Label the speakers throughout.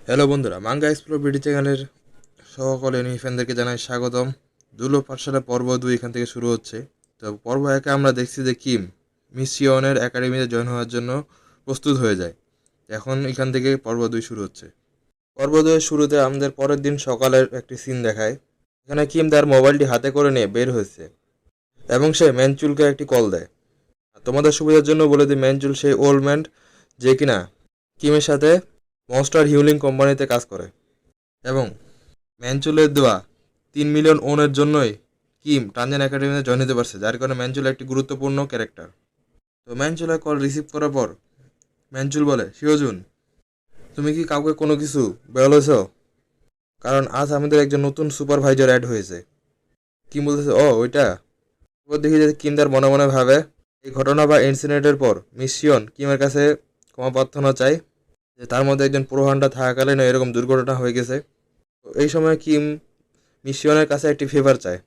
Speaker 1: Hello বন্ধুরা, manga explore BD চ্যানেলের সকল এনিমি ফ্যানদেরকে জানাই স্বাগতম। দুলো পাঠশালা পর্ব 2 এখান থেকে শুরু হচ্ছে। তো পর্ব 1-এ আমরা দেখছি যে কিম মিশিয়নের একাডেমিতে জয়েন হওয়ার জন্য প্রস্তুত হয়ে যায়। এখন এখান থেকে পর্ব 2 শুরু হচ্ছে। পর্ব 2 এর শুরুতে আমাদের পরের দিন সকালের একটি সিন দেখায়। এখানে কিম তার মোবাইলটি হাতে করে নিয়ে বের হয়েছে এবং সে ম্যানচুলকে একটি কল দেয়। তোমাদের সুবিধার জন্য বলে দিই, ম্যানচুল সেই ওল্ড ম্যান যে কিনা কিমের সাথে মনস্টার হিউলিং কোম্পানিতে কাজ করে এবং ম্যানচুলের দেওয়া 3 মিলিয়ন ওনের জন্যই কিম টানজান একাডেমিতে জয়েন হতে পারছে, যার কারণে ম্যানচুল একটি গুরুত্বপূর্ণ ক্যারেক্টার। তো ম্যানচুলের কল রিসিভ করার পর ম্যানচুল বলে, শিওজুন, তুমি কি কাউকে কোনো কিছু বলেছ? কারণ আজ আমাদের একজন নতুন সুপারভাইজার অ্যাড হয়েছে। কিম বলতেছে, ও ওইটা। এরপর দেখি যে কিম তার মনে মনে ভাবে এই ঘটনা বা ইনসিডেন্টের পর মিশিয়ন কিমের কাছে ক্ষমা প্রার্থনা চাই যে তার মধ্যে একজন প্রোহান্ডার থাকাকালীন এরকম দুর্ঘটনা হয়ে গেছে। তো এই সময় কিম মিশিয়নের কাছে একটি ফেভার চায়।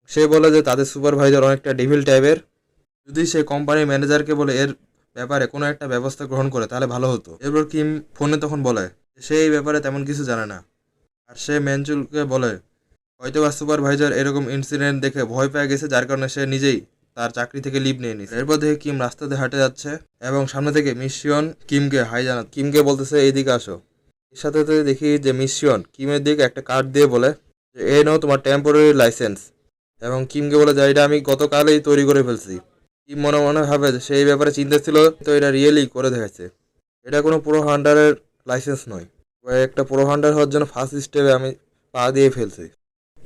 Speaker 1: সে বলে যে তাদের সুপারভাইজার অনেকটা ডেভিল টাইপের, যদি সে কোম্পানির ম্যানেজারকে বলে এর ব্যাপারে কোনো একটা ব্যবস্থা গ্রহণ করে তাহলে ভালো হতো। এরপর কিম ফোনে তখন বলে সে এই ব্যাপারে তেমন কিছু জানে না, আর সে ম্যানচুলকে বলে হয়তো বা সুপারভাইজার এরকম ইনসিডেন্ট দেখে ভয় পেয়ে গেছে, যার কারণে সে নিজেই তার চাকরি থেকে লিভ নিয়ে নিছে। এরপর দেখে কিম রাস্তাতে হাঁটে যাচ্ছে এবং সামনে থেকে মিশিয়ন কিমকে হাই জানা কিমকে বলতেছে এইদিকে আসো। এর সাথে সাথে দেখি যে মিশিয়ন কিমের দিকে একটা কার্ড দিয়ে বলে যে এই নাও তোমার টেম্পোরারি লাইসেন্স, এবং কিমকে বলে যে এটা আমি গতকালই তৈরি করে ফেলছি। কিম মনে মনে ভাবে যে সেই ব্যাপারে চিন্তা ছিল, তো এটা রিয়েলি করে দেখাচ্ছে। এটা কোনো প্রো হান্ডারের লাইসেন্স নয়, একটা প্রো হান্ডার হওয়ার জন্য ফার্স্ট স্টেপে আমি পা দিয়ে ফেলছি।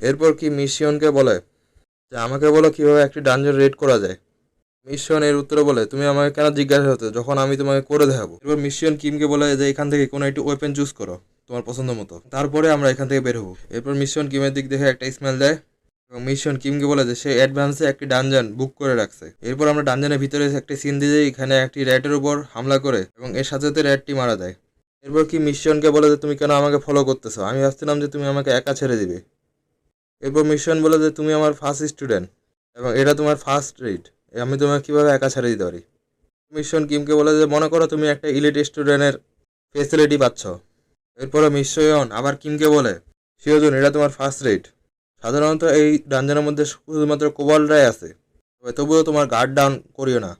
Speaker 1: এরপর কি মিশিয়নকে বলে যে আমাকে বলো কিভাবে একটি ডানজন রেড করা যায়। মিশন এর উত্তরে বলে তুমি আমাকে কেন জিজ্ঞাসা হতো যখন আমি তোমাকে করে দেখাবো। এরপর মিশন কিমকে বলে যে এখান থেকে কোনো একটি ওয়েপেন চুজ করো তোমার পছন্দ মতো, তারপরে আমরা এখান থেকে বের হবো। এরপর মিশন কিমের দিক দেখে একটা স্মেল দেয় এবং মিশন কিমকে বলে যে সে অ্যাডভান্সে একটি ডানজন বুক করে রাখছে। এরপর আমরা ডানজনের ভিতরে একটি সিন দিয়ে এখানে একটি র্যাটের উপর হামলা করে এবং এর সাথে সাথে র্যাটটি মারা যায়। এরপর কি মিশনকে বলে যে তুমি কেন আমাকে ফলো করতেছো, আমি ভাবছিলাম যে তুমি আমাকে একা ছেড়ে দিবে। এরপর মিশন বলে যে তুমি আমার ফার্স্ট স্টুডেন্ট এবং এটা তোমার ফার্স্ট রেড, আমি তোমাকে কীভাবে একা ছেড়ে দিতে পারি। মিশন কিমকে বলে যে মনে করো তুমি একটা ইলিট স্টুডেন্টের ফেসিলিটি পাচ্ছ। এরপরে মিশন আবার কিমকে বলে শিওজন এটা তোমার ফার্স্ট রেড, সাধারণত এই ডানজনের মধ্যে শুধুমাত্র কোবাল্টরাই আছে, তবুও তোমার গার্ড ডাউন করিও না।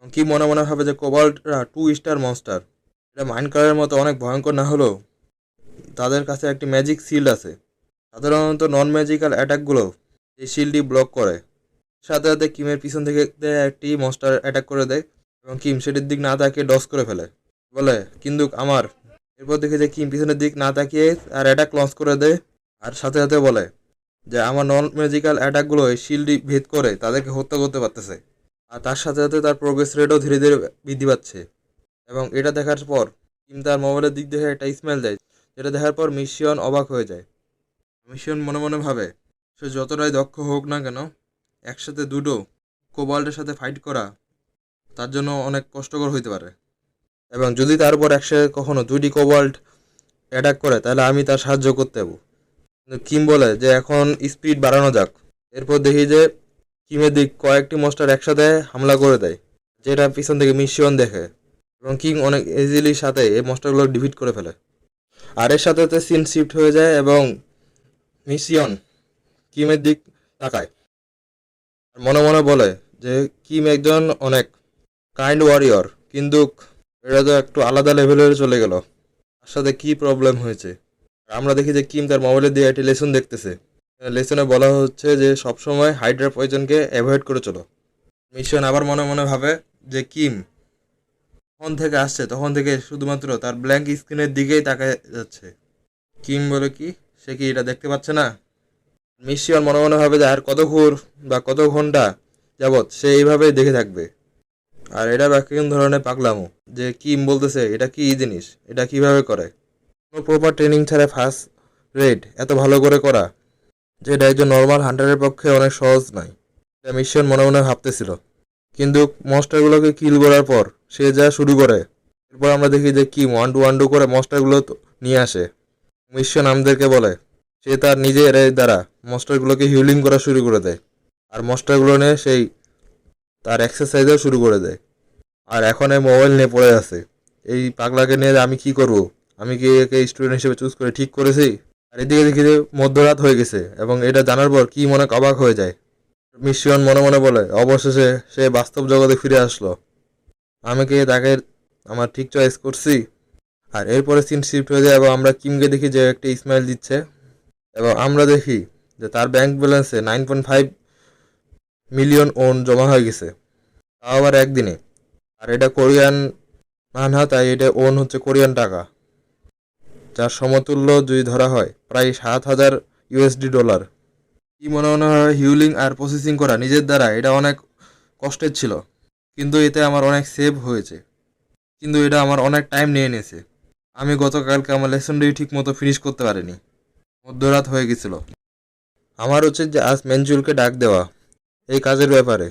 Speaker 1: কি মনে মনে ভাবে যে কোবাল্টরা 2 স্টার মনস্টার, এটা মাইনক্রাফটের মতো অনেক ভয়ঙ্কর না হলেও তাদের কাছে একটি ম্যাজিক শিল্ড আছে, সাধারণত নন ম্যাজিক্যাল অ্যাটাকগুলো এই শিল্ডটি ব্লক করে। সাথে সাথে কিমের পিছন থেকে একটি মনস্টার অ্যাটাক করে দেয় এবং কিম সেটির দিক না তাকিয়ে ডস করে ফেলে, বলে কিন্তু আমার। এরপর দেখে যে কিম পিছনের দিক না তাকিয়ে আর অ্যাটাক লঞ্চ করে দেয়, আর সাথে সাথে বলে যে আমার নন ম্যাজিক্যাল অ্যাটাকগুলো এই শিল্ডটি ভেদ করে তাদেরকে হত্যা করতে পারতেছে, আর তার সাথে সাথে তার প্রোগ্রেস রেটও ধীরে ধীরে বৃদ্ধি পাচ্ছে। এবং এটা দেখার পর কিম তার মোবাইলের দিক দেখে একটা স্মেল দেয়, যেটা দেখার পর মিশন অবাক হয়ে যায়। মিশন মনে মনে ভাবে সে যতটাই দক্ষ হোক না কেন একসাথে দুটো কোবাল্টের সাথে ফাইট করা তার জন্য অনেক কষ্টকর হইতে পারে, এবং যদি তারপর একসাথে কখনো 2টি কোবাল্ট অ্যাটাক করে তাহলে আমি তার সাহায্য করতে পারবো। কিন্তু কিম বলে যে এখন স্পিড বাড়ানো যাক। এরপর দেখি যে কিমের দিক কয়েকটি মনস্টার একসাথে হামলা করে দেয়, যেটা পিছন থেকে মিশন দেখে এবং কিং অনেক ইজিলির সাথে এই মনস্টারগুলো ডিফিট করে ফেলে। আর এর সাথে সাথে সিন শিফট হয়ে যায় এবং মিশন কিমের দিক তাকায় আর মনে মনে বলে যে কিম একজন অনেক কাইন্ড ওয়ারিয়র, কিন্তু এটা তো একটু আলাদা লেভেলের চলে গেল, তার সাথে কি প্রবলেম হয়েছে। আমরা দেখি যে কিম তার মোবাইলে দিয়ে একটি লেসন দেখতেছে। লেসনে বলা হচ্ছে যে সবসময় হাইড্রা পয়জনকে অ্যাভয়েড করে চলো। মিশন আবার মনে মনে ভাবে যে কিম তখন থেকে আসছে তখন থেকে শুধুমাত্র তার ব্ল্যাঙ্ক স্ক্রিনের দিকেই তাকায় যাচ্ছে। কিম বলে কি সে কি এটা দেখতে পাচ্ছে না। মিশন মনে মনে ভাবে যে আর কত ঘুর বা কত ঘন্টা যাবৎ সে এইভাবেই দেখে থাকবে, আর এটা বা কোন ধরনের পাগলামো যে কিম বলতেছে এটা কি জিনিস, এটা কিভাবে করে। কোনো প্রপার ট্রেনিং ছাড়া ফার্স্ট রেড এত ভালো করে করা, যেটা একজন নর্মাল হান্টারের পক্ষে অনেক সহজ নয়, এটা মিশন মনে মনে ভাবতেছিল। কিন্তু মনস্টারগুলোকে কিল করার পর সে যা শুরু করে, এরপর আমরা দেখি যে কিম 1-2 করে মনস্টারগুলো নিয়ে আসে। মিশন আমাদেরকে বলে সে তার নিজের দ্বারা মনস্টারগুলোকে হিলিং করা শুরু করে দেয়, আর মনস্টারগুলো নিয়ে সেই তার এক্সারসাইজও শুরু করে দেয়। আর এখন এই মোবাইল নিয়ে পড়ে আছে, এই পাগলাকে নিয়ে আমি কি করব, আমি কি একে স্টুডেন্ট হিসেবে চুজ করে ঠিক করেছি? আর এদিকে দেখি যে মধ্যরাত হয়ে গেছে এবং এটা জানার পর কি মনে অবাক হয়ে যায়। মিশিয়ন মনে মনে বলে অবশেষে সে বাস্তব জগতে ফিরে আসলো। আমি কি তাকে আমার ঠিক চয়েস করছি? আর এরপরে সিন শিফট হয়ে যায় এবং আমরা কিমকে দেখি যে একটা স্মাইল দিচ্ছে এবং আমরা দেখি যে তার ব্যাংক ব্যালেন্সে 9.5 মিলিয়ন ওন জমা হয়ে গেছে, তাও আবার একদিনে। আর এটা কোরিয়ান মানহা, তাই এটা ওন হচ্ছে কোরিয়ান টাকা, যার সমতুল্য যদি ধরা হয় প্রায় 7,000 USD। কি মনে মনে হয় হিউলিং আর প্রসেসিং করা নিজের দ্বারা এটা অনেক কষ্টের ছিল, কিন্তু এতে আমার অনেক সেভ হয়েছে, কিন্তু এটা আমার অনেক টাইম নিয়ে নিয়েছে। আমি গতকালকে আমার লেসনটি ঠিক মতো ফিনিশ করতে পারিনি, মধ্যরাত হয়ে গেছিল। আমার উচিত যে আজ মেনজুলকে ডাক দেওয়া এই কাজের ব্যাপারে,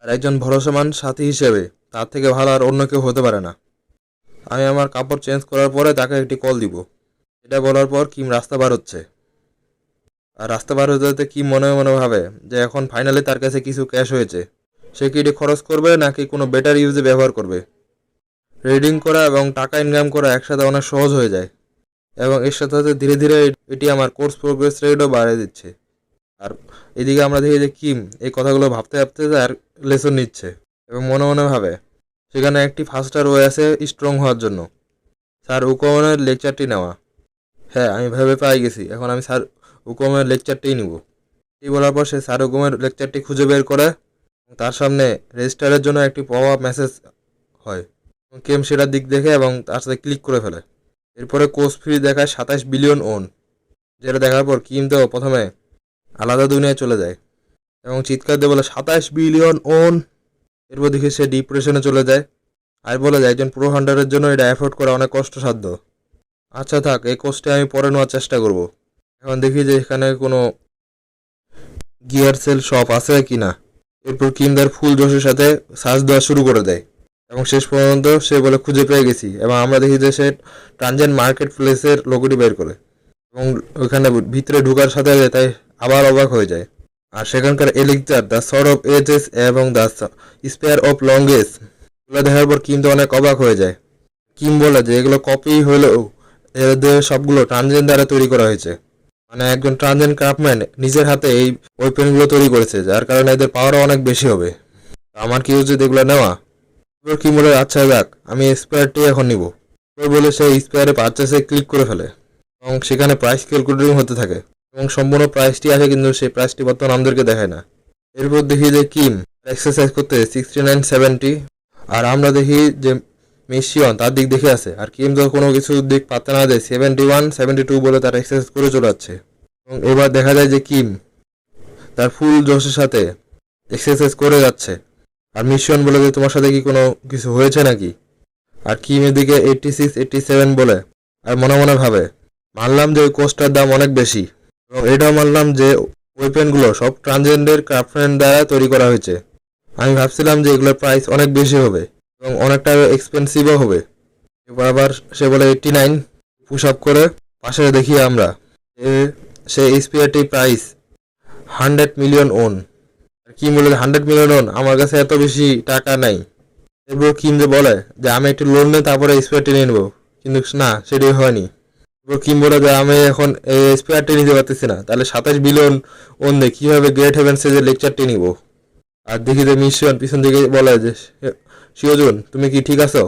Speaker 1: আর একজন ভরসামান সাথী হিসেবে তার থেকে ভালো আর অন্য কেউ হতে পারে না। আমি আমার কাপড় চেঞ্জ করার পরে তাকে একটি কল দিব। এটা বলার পর কিম রাস্তা বার হচ্ছে, আর রাস্তা বার হতে হতে কিম মনে মনে ভাবে যে এখন ফাইনালি তার কাছে কিছু ক্যাশ হয়েছে। সে কি এটি খরচ করবে নাকি কোনো বেটার ইউজে ব্যবহার করবে? রিডিং করা এবং টাকা ইনকাম করা একসাথে অনেক সহজ হয়ে যায়, এবং এর সাথে সাথে ধীরে ধীরে এটি আমার কোর্স প্রোগ্রেস রেটও বাড়িয়ে দিচ্ছে। আর এদিকে আমরা দেখি যে কিম এই কথাগুলো ভাবতে ভাবতে তার লেসন নিচ্ছে এবং মনে মনে ভাবে সেখানে একটি ফাস্টার ওয়ে আছে স্ট্রং হওয়ার জন্য, স্যার উকমের লেকচারটি নেওয়া। হ্যাঁ, আমি ভেবে পাই গেছি, এখন আমি স্যার উকমের লেকচারটিই নিব। এই বলার পর সে স্যার উকমের লেকচারটি খুঁজে বের করে, তার সামনে রেজিস্টারের জন্য একটি পপ আপ মেসেজ হয়। কেম সেটার দিক দেখে এবং তার সাথে ক্লিক করে ফেলে। এরপরে কোর্স ফি দেখায় 27 বিলিয়ন ওন, যেটা দেখার পর কিম তো প্রথমে আলাদা দুনিয়ায় চলে যায় এবং চিৎকার দিয়ে বলে 27 বিলিয়ন ওন। এরপর দেখে সে ডিপ্রেশনে চলে যায় আর বলে যায় একজন প্রো হান্টারের জন্য এটা অ্যাফোর্ড করা অনেক কষ্টসাধ্য। আচ্ছা থাক, এই কোর্সটা আমি পরে নেওয়ার চেষ্টা করব। এখন দেখি যে এখানে কোনো গিয়ার সেল শপ আছে কি না। এরপর কিম তার ফুল জোশের সাথে সার্চ দেওয়া শুরু করে দেয় এবং শেষ পর্যন্ত সে বলে খুঁজে পেয়ে গেছি, এবং আমরা দেখি যে সে ট্রানজেন্ট মার্কেট প্লেসের লোগোটি বের করে এবং ওইখানে ভিতরে ঢোকার সাথে সাথে তাই আবার অবাক হয়ে যায়। আর সেখানকার elixir the sort of ages এবং দ্য স্পেয়ার অফ লংগেস এগুলো দেখার পর কিম তো অনেক অবাক হয়ে যায়। কিম বলে যে এগুলো কপি হলেও এদের সবগুলো ট্রানজেন্ট দ্বারা তৈরি করা হয়েছে, মানে একজন ট্রানজেন্ট ক্রাফটম্যান নিজের হাতে এই ওয়েপেনগুলো তৈরি করেছে, যার কারণে এদের পাওয়ারও অনেক বেশি হবে। আমার কি উচিত এগুলো নেওয়া? কি বলে আচ্ছা যাক, আমি স্পেয়ারটি এখন নিব বলে সে স্পেয়ারে পারচেসে ক্লিক করে ফেলে এবং সেখানে প্রাইস ক্যালকুলেটিং হতে থাকে এবং সম্পূর্ণ প্রাইসটি আসে, কিন্তু সেই প্রাইসটি বর্তমানে আমাদেরকে দেখায় না। এরপর দেখি যে কিম এক্সারসাইজ করতে 69-70, আর আমরা দেখি যে মিশিয়ন তার দিক দেখে আছে, আর কিম তো কোনো কিছু দিক পাত্তা না দেয় 71-72 বলে তার এক্সারসাইজ করে চলে যাচ্ছে। এবং এবার দেখা যায় যে কিম তার ফুল জোশের সাথে এক্সারসাইজ করে যাচ্ছে, আর মিশন বলে যে তোমার সাথে কি কোনো কিছু হয়েছে নাকি। আর কিম এদিকে 86-87 বলে, আর মনে মনে ভাবে মানলাম যে ওই কোর্সটার দাম অনেক বেশি, এবং এটাও মানলাম যে ওয়েপেনগুলো সব ট্রানজেন্ডের ক্রাফটম্যান দ্বারা তৈরি করা হয়েছে। আমি ভাবছিলাম যে এগুলোর প্রাইস অনেক বেশি হবে এবং অনেকটা এক্সপেন্সিভও হবে। এবার আবার সে বলে 89 পুশ আপ করে পাশে দেখি আমরা সেই স্পিয়ারটি প্রাইস 100 মিলিয়ন ওন। কিম বলে 100 মিলিয়ন ওন, আমার কাছে এত বেশি টাকা নাই। এরপর কিম যে বলে যে আমি একটু লোন নিয়ে তারপরে স্পেয়ারটি নিয়ে নেবো, কিন্তু না, সেটি হয়নি। এরপর কিম বলে যে আমি এখন এই স্পেয়ারটি নিতে পারতেছি না, তাহলে 27 বিলিয়ন ওন দিয়ে কীভাবে গ্রেট হেভেন্সের যে লেকচারটি নিব। আর দেখি যে মিশন পিছন দিকে বলে যে শিওজুন তুমি কি ঠিক আছো?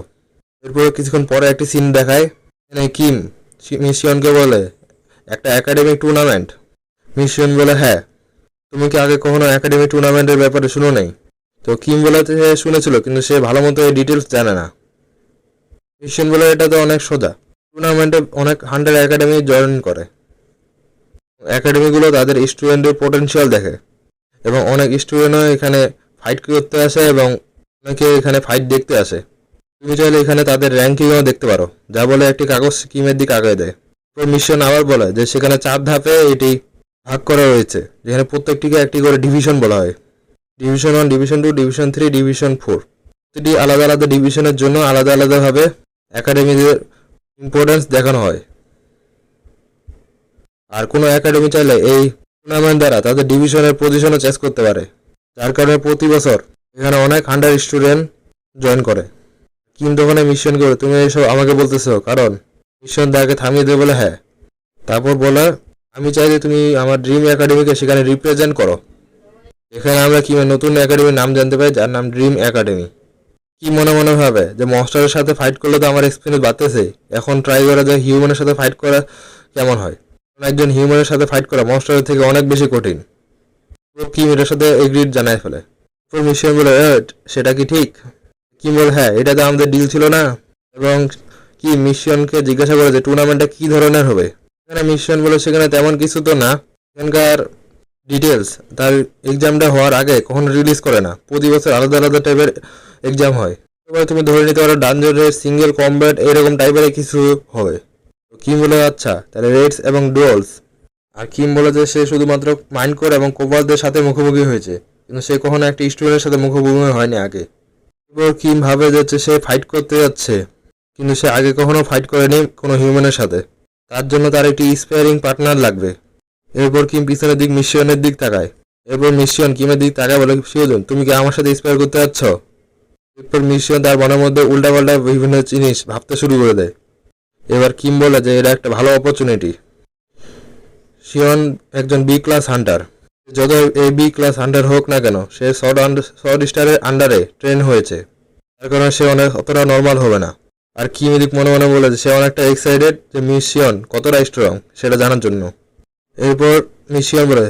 Speaker 1: এরপর কিছুক্ষণ পরে একটি সিন দেখায়, কিম মিশনকে বলে একটা একাডেমিক টুর্নামেন্ট। মিশন বলে হ্যাঁ, তুমি কি আগে কখনো একাডেমিক টুর্নামেন্টের ব্যাপারে শুনো নাই? তো কিম বলে সে শুনেছিল, কিন্তু সে ভালো মতো এই ডিটেলস জানে না। মিশন বলে এটা তো অনেক সোজা, টুর্নামেন্টে অনেক 100 একাডেমি জয়েন করে, একাডেমিগুলো তাদের স্টুডেন্টের পোটেনশিয়াল দেখে এবং অনেক স্টুডেন্টও এখানে ফাইট করতে আসে এবং অনেকে এখানে ফাইট দেখতে আসে। তুমি চাইলে এখানে তাদের র্যাঙ্কিংও দেখতে পারো, যা বলে একটি কাগজ স্কিমের দিকে আগায় দেয়। মিশন আবার বলে যে সেখানে 4 ধাপে এটি ভাগ করা রয়েছে, যেখানে প্রত্যেকটিকে একটি করে ডিভিশন বলা হয়। Division 1, division 2, division 3, division 4। প্রতিটি আলাদা আলাদা ডিভিশনের জন্য আলাদা আলাদাভাবে একাডেমিদের ইম্পর্টেন্স দেখানো হয়। আর কোনো একাডেমি চাইলে এই টুর্নামেন্ট দ্বারা তাদের ডিভিশনের পজিশনও চেঞ্জ করতে পারে, যার কারণে প্রতি বছর এখানে অনেক 100 স্টুডেন্ট জয়েন করে। কিন্তু ওখানে মিশন করে তুমি এইসব আমাকে বলতেছো কারণ মিশন তাকে থামিয়ে দেবে বলে হ্যাঁ। তারপর বলে আমি চাই যে তুমি আমার ড্রিম একাডেমিকে সেখানে রিপ্রেজেন্ট করো। এখানে আমরা কিমের নতুন একাডেমির নাম জানতে পারি, যার নাম ড্রিম একাডেমি। কি মনে মনে ভাবে যে মনস্টারের সাথে ফাইট করলে তো আমার এক্সপিরিয়েন্স বাড়তেছে, এখন ট্রাই করা যায় হিউম্যানের সাথে ফাইট করা কেমন হয়। একজন হিউম্যানের সাথে ফাইট করা মনস্টারের থেকে অনেক বেশি কঠিন। কিম এটার সাথে এগ্রিড জানাই ফেলে। মিশন বলে সেটা কি ঠিক? কিম বলে হ্যাঁ, এটা তো আমাদের ডিল ছিল না। এবং কি মিশনকে জিজ্ঞাসা করে যে টুর্নামেন্টটা কি ধরনের হবে। এখানে মিশন বলে সেখানে তেমন কিছু তো না, এখানকার ডিটেলস তার এক্সামটা হওয়ার আগে কখনো রিলিজ করে না, প্রতি বছর আলাদা আলাদা টাইপের এক্সাম হয়। এবার তুমি ধরে নিতে পারো ডানজনের সিঙ্গেল কমব্যাট এরকম টাইপের কিছু হবে। কিম বলে আচ্ছা তাহলে রেডস এবং ডুয়েলস। আর কিম বলে যে সে শুধুমাত্র মাইন্ড কোর এবং কোভারদের সাথে মুখোমুখি হয়েছে, কিন্তু সে কখনো একটা স্টুডেন্টের সাথে মুখোমুখি হয়নি আগে। এবার কিম ভাবে যে সে ফাইট করতে যাচ্ছে, কিন্তু সে আগে কখনো ফাইট করেনি কোনো হিউম্যানের সাথে, তার জন্য তার একটি স্পেয়ারিং পার্টনার লাগবে। এরপর কিম পিছনের দিক মিশনের দিক তাকায়। এরপর মিশন কিমের দিক তাকায় বলে শিওজন তুমি কি আমার সাথে স্পেয়ার করতে যাচ্ছ? এরপর মিশন তার মনের মধ্যে উল্টাপাল্টা বিভিন্ন জিনিস ভাবতে শুরু করে দেয়। এবার কিম বলে যে এটা একটা ভালো অপরচুনিটি। শিওন একজন বি ক্লাস হান্টার, যত এই বি ক্লাস হান্টার হোক না কেন সে শর্ট স্টারের আন্ডারে ট্রেন হয়েছে, তার কারণে সে অতটা নর্মাল হবে না। আর কিম এদিক মনে মনে বলে যে সে অনেকটা এক্সাইটেড যে মিশন কতটা স্ট্রং সেটা জানার জন্য। এরপর মিশন বলে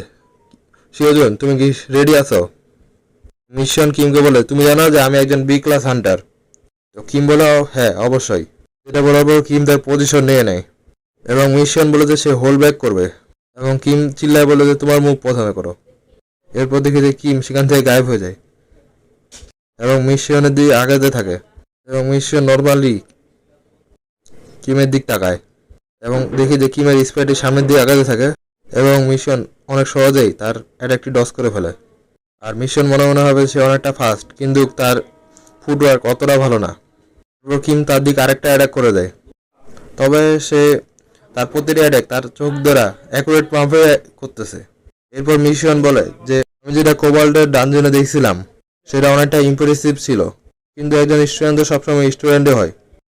Speaker 1: শিওজন তুমি কি রেডি আছো? মিশন কিমকে বলে তুমি জানো যে আমি একজন বি ক্লাস হান্টার। তো কিম বলে হ্যাঁ অবশ্যই। এটা বলার পর কিম তার পজিশন নিয়ে নেয় এবং মিশন বলে যে সে হোল্ড ব্যাক করবে এবং কিম চিল্লায় বলে যে তোমার মুখ প্রথমে করো। এরপর দেখি যে কিম সেখান থেকে গায়েব হয়ে যায় এবং মিশনের দিকে আগাতে থাকে এবং মিশন নর্মালি কিমের দিক তাকায় এবং দেখি যে কিমের স্প্রাইটের সামনের দিকে আগাতে থাকে এবং মিশন অনেক সহজেই তার অ্যাটাকটি ডস করে ফেলে। আর মিশন মনে মনে হবে সে অনেকটা ফাস্ট, কিন্তু তার ফুটওয়ার্ক অতটা ভালো না। এরপর কিম তার দিকে আরেকটা অ্যাটাক করে দেয়, তবে সে তার প্রতিটি অ্যাটাক তার চোখ দ্বারা অ্যাকুরেট পাম্পে করতেছে। এরপর মিশন বলে যে আমি যেটা কোবাল্টের ডানজনে দেখছিলাম সেটা অনেকটা ইমপ্রেসিভ ছিল, কিন্তু একজন স্টুডেন্ট তো সবসময় স্টুডেন্টে হয়।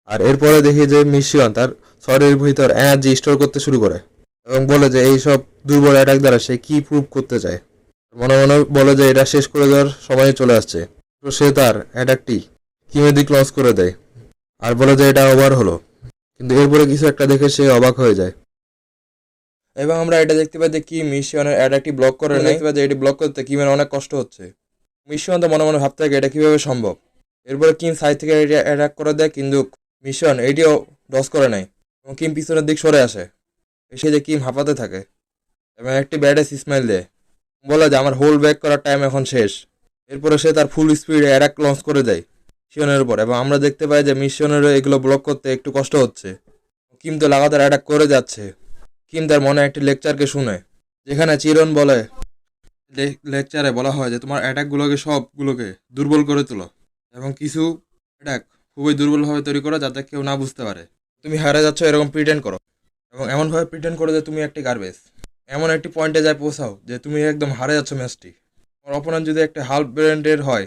Speaker 1: আর এরপরে দেখি যে মিশন তার শরীরের ভিতর এনার্জি স্টোর করতে শুরু করে এবং বলে যে এই সব দুর্বল অ্যাটাক দ্বারা সে কি প্রুভ করতে চায়। মনে মনে বলে যে এটা শেষ করে দেওয়ার সময় চলে আসছে। তো সে তার অ্যাটাকটি কিমের দিক লঞ্চ করে দেয় আর বলে যে এটা ওভার হলো, কিন্তু এরপরে কিছু একটা দেখে সে অবাক হয়ে যায়। এবং আমরা এটা দেখতে পাই যে কি মিশনের অ্যাটাকটি ব্লক করে দেখতে পাই যে এটি ব্লক করতে কিমের অনেক কষ্ট হচ্ছে। মিশন তো মনে মনে ভাবতে থাকে এটা কিভাবে সম্ভব। এরপরে কিম সাইড থেকে এটা অ্যাটাক করে দেয়, কিন্তু মিশন এইটিও ডস করে নেয় এবং কিম পিছনের দিক সরে আসে। এসে যে কিম হাঁপাতে থাকে এবং একটি ব্যাডে স্মাইল দেয়, বলে যে আমার হোল ব্যাক করার টাইম এখন শেষ। এরপরে সে তার ফুল স্পিডে অ্যাটাক লঞ্চ করে দেয় মিশনের উপর এবং আমরা দেখতে পাই যে মিশনেরও এগুলো ব্লক করতে একটু কষ্ট হচ্ছে। কিম তো লাগাতার অ্যাটাক করে যাচ্ছে। কিম তার মনে একটি লেকচারকে শুনে, যেখানে চিরন বলে লেকচারে বলা হয় যে তোমার অ্যাটাকগুলোকে সবগুলোকে দুর্বল করে তোলো এবং কিছু অ্যাটাক খুবই দুর্বলভাবে তৈরি করো যাতে কেউ না বুঝতে পারে তুমি হারে যাচ্ছ, এরকম প্রিটেন্ড করো এবং এমনভাবে প্রিটেন্ড করো যে তুমি একটি গার্বেজ। এমন একটি পয়েন্টে যায় পৌঁছাও যে তুমি একদম হারে যাচ্ছ ম্যাচটি। তোমার অপোনেন্ট যদি একটা হাল্ফ ব্র্যান্ডের হয়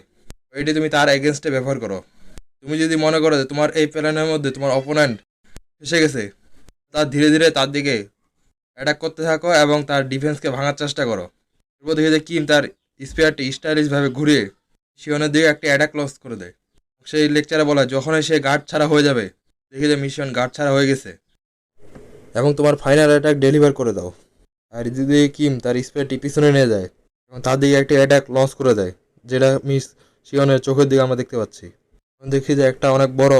Speaker 1: এটি তুমি তার এগেনস্টে ব্যবহার করো। তুমি যদি মনে করো যে তোমার এই প্ল্যানের মধ্যে তোমার অপোনেন্ট এসে গেছে, তার ধীরে ধীরে তার দিকে অ্যাটাক করতে থাকো এবং তার ডিফেন্সকে ভাঙার চেষ্টা করো। এরপর দেখে যে কিম তার স্পেয়ারটি স্টাইলিশভাবে ঘুরিয়ে শিওনের দিকে একটি অ্যাটাক লস করে দেয়। সেই লেকচারে বলা যখনই সে গার্ড ছাড়া হয়ে যাবে, দেখে যে মিশন গার্ড ছাড়া হয়ে গেছে এবং তোমার ফাইনাল অ্যাটাক ডেলিভার করে দাও। আর যদি কিম তার স্পেয়ারটি পিছনে নিয়ে যায় এবং তার দিকে একটি অ্যাটাক লস করে দেয়, যেটা মিস শিওনের চোখের দিকে আমরা দেখতে পাচ্ছি। দেখি যে একটা অনেক বড়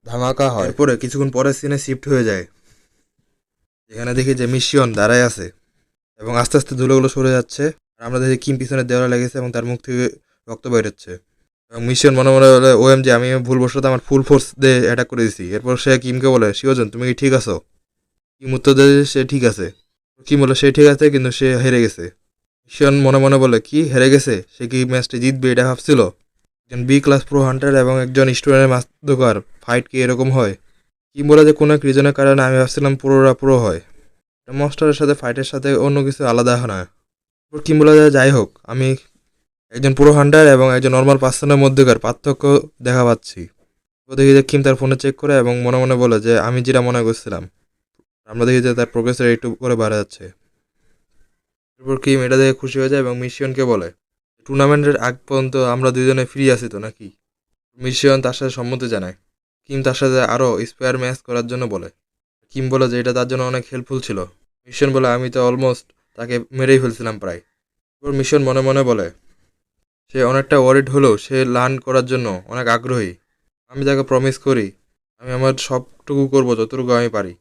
Speaker 1: ধামাকা হয়। এরপরে কিছুক্ষণ পরে সিনে শিফট হয়ে যায়, যেখানে দেখি যে মিশন দাঁড়ায় আছে এবং আস্তে আস্তে ধুলোগুলো সরে যাচ্ছে। আর আমরা দেখি কিম পিছনে দেওয়ালে লেগেছে এবং তার মুখ থেকে রক্ত বেরোচ্ছে এবং মিশন মনে মনে বলে OMG আমি ভুলবশত আমার ফুল ফোর্স দিয়ে অ্যাটাক করে দিয়েছি। এরপর সে কিমকে বলে শিওজন তুমি কি ঠিক আছো? কিম উত্তর দেয় সে ঠিক আছে। কিম বলে সে ঠিক আছে কিন্তু সে হেরে গেছে। মিশন মনে মনে বলে কি হেরে গেছে? সে কি ম্যাচটি জিতবে এটা ভাবছিল? একজন বি ক্লাস প্রো হান্টার এবং একজন স্টুডেন্টের মাধ্যকার ফাইট কি এরকম হয়? কিম বলে যে কোনো এক রিজনের কারণে আমি ভাবছিলাম পুরোরা পুরো হয়, মনস্টারের সাথে ফাইটের সাথে অন্য কিছু আলাদা হয় না। কিম বলে যে যাই হোক আমি একজন পুরো হান্টার এবং একজন নর্মাল পার্সনের মধ্যেকার পার্থক্য দেখা পাচ্ছি। ও দেখি যে কিম তার ফোনে চেক করে এবং মনে মনে বলে যে আমি যেটা মনে করছিলাম। আমরা দেখি যে তার প্রোগ্রেসের একটু করে বাড়া যাচ্ছে। এরপর কিম এটা দেখে খুশি হয়ে যায় এবং মিশিয়নকে বলে টুর্নামেন্টের আগ পর্যন্ত আমরা দুজনে ফ্রি আছি তো নাকি। মিশিয়ন তার সাথে সম্মতি জানায়। কিম তার সাথে আরও স্পেয়ার ম্যাচ করার জন্য বলে। কিম বলে যে এটা তার জন্য অনেক হেল্পফুল ছিল। মিশন বলে আমি তো অলমোস্ট তাকে মেরেই ফেলছিলাম প্রায়। এরপর মিশন মনে মনে বলে সে অনেকটা ওয়ারিড হলেও সে লার্ন করার জন্য অনেক আগ্রহী। আমি তাকে প্রমিস করি আমি আমার সবটুকু করবো যতটুকু আমি পারি।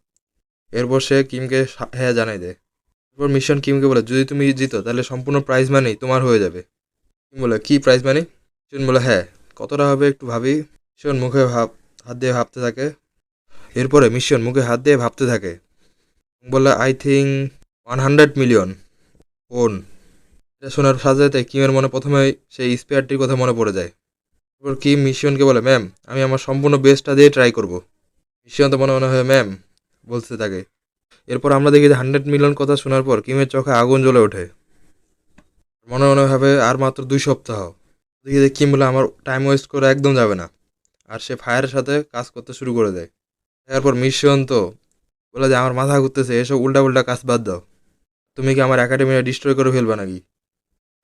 Speaker 1: এরপর সে কিমকে হ্যাঁ জানাই দেয়। এরপর মিশন কিমকে বলে যদি তুমি জিতো তাহলে সম্পূর্ণ প্রাইজ মানি তোমার হয়ে যাবে। কিম বলে কি প্রাইজ মানি? মিশন বলে হ্যাঁ কতটা হবে একটু ভাবি। মিশন মুখে হাত দিয়ে ভাবতে থাকে। এরপরে মিশন মুখে হাত দিয়ে ভাবতে থাকে বলে আই থিঙ্ক 100 মিলিয়ন ওন। এটা শোনার সাথে সাথে কিমের মনে প্রথমে সেই স্পেয়ারটির কথা মনে পড়ে যায়। এরপর কিম মিশনকে বলে ম্যাম আমি আমার সম্পূর্ণ বেস্টটা দিয়ে ট্রাই করব। মিশন তো মনে মনে হয় ম্যাম বলতে থাকে। এরপর আমরা দেখি যে 100 মিলিয়ন কথা শোনার পর কিমের চোখে আগুন জ্বলে ওঠে। মনে মনে ভাবে আর মাত্র 2 সপ্তাহ। দেখি যে কিম বলে আমার টাইম ওয়েস্ট করে একদম যাবে না। আর সে ফায়ারের সাথে কাজ করতে শুরু করে দেয়। এরপর মিশন তো বলে যে আমার মাথা ঘুরতেছে এসব উল্টা উল্টা কাজ বাদ দাও। তুমি কি আমার একাডেমিটা ডিস্ট্রয় করে ফেলবা নাকি?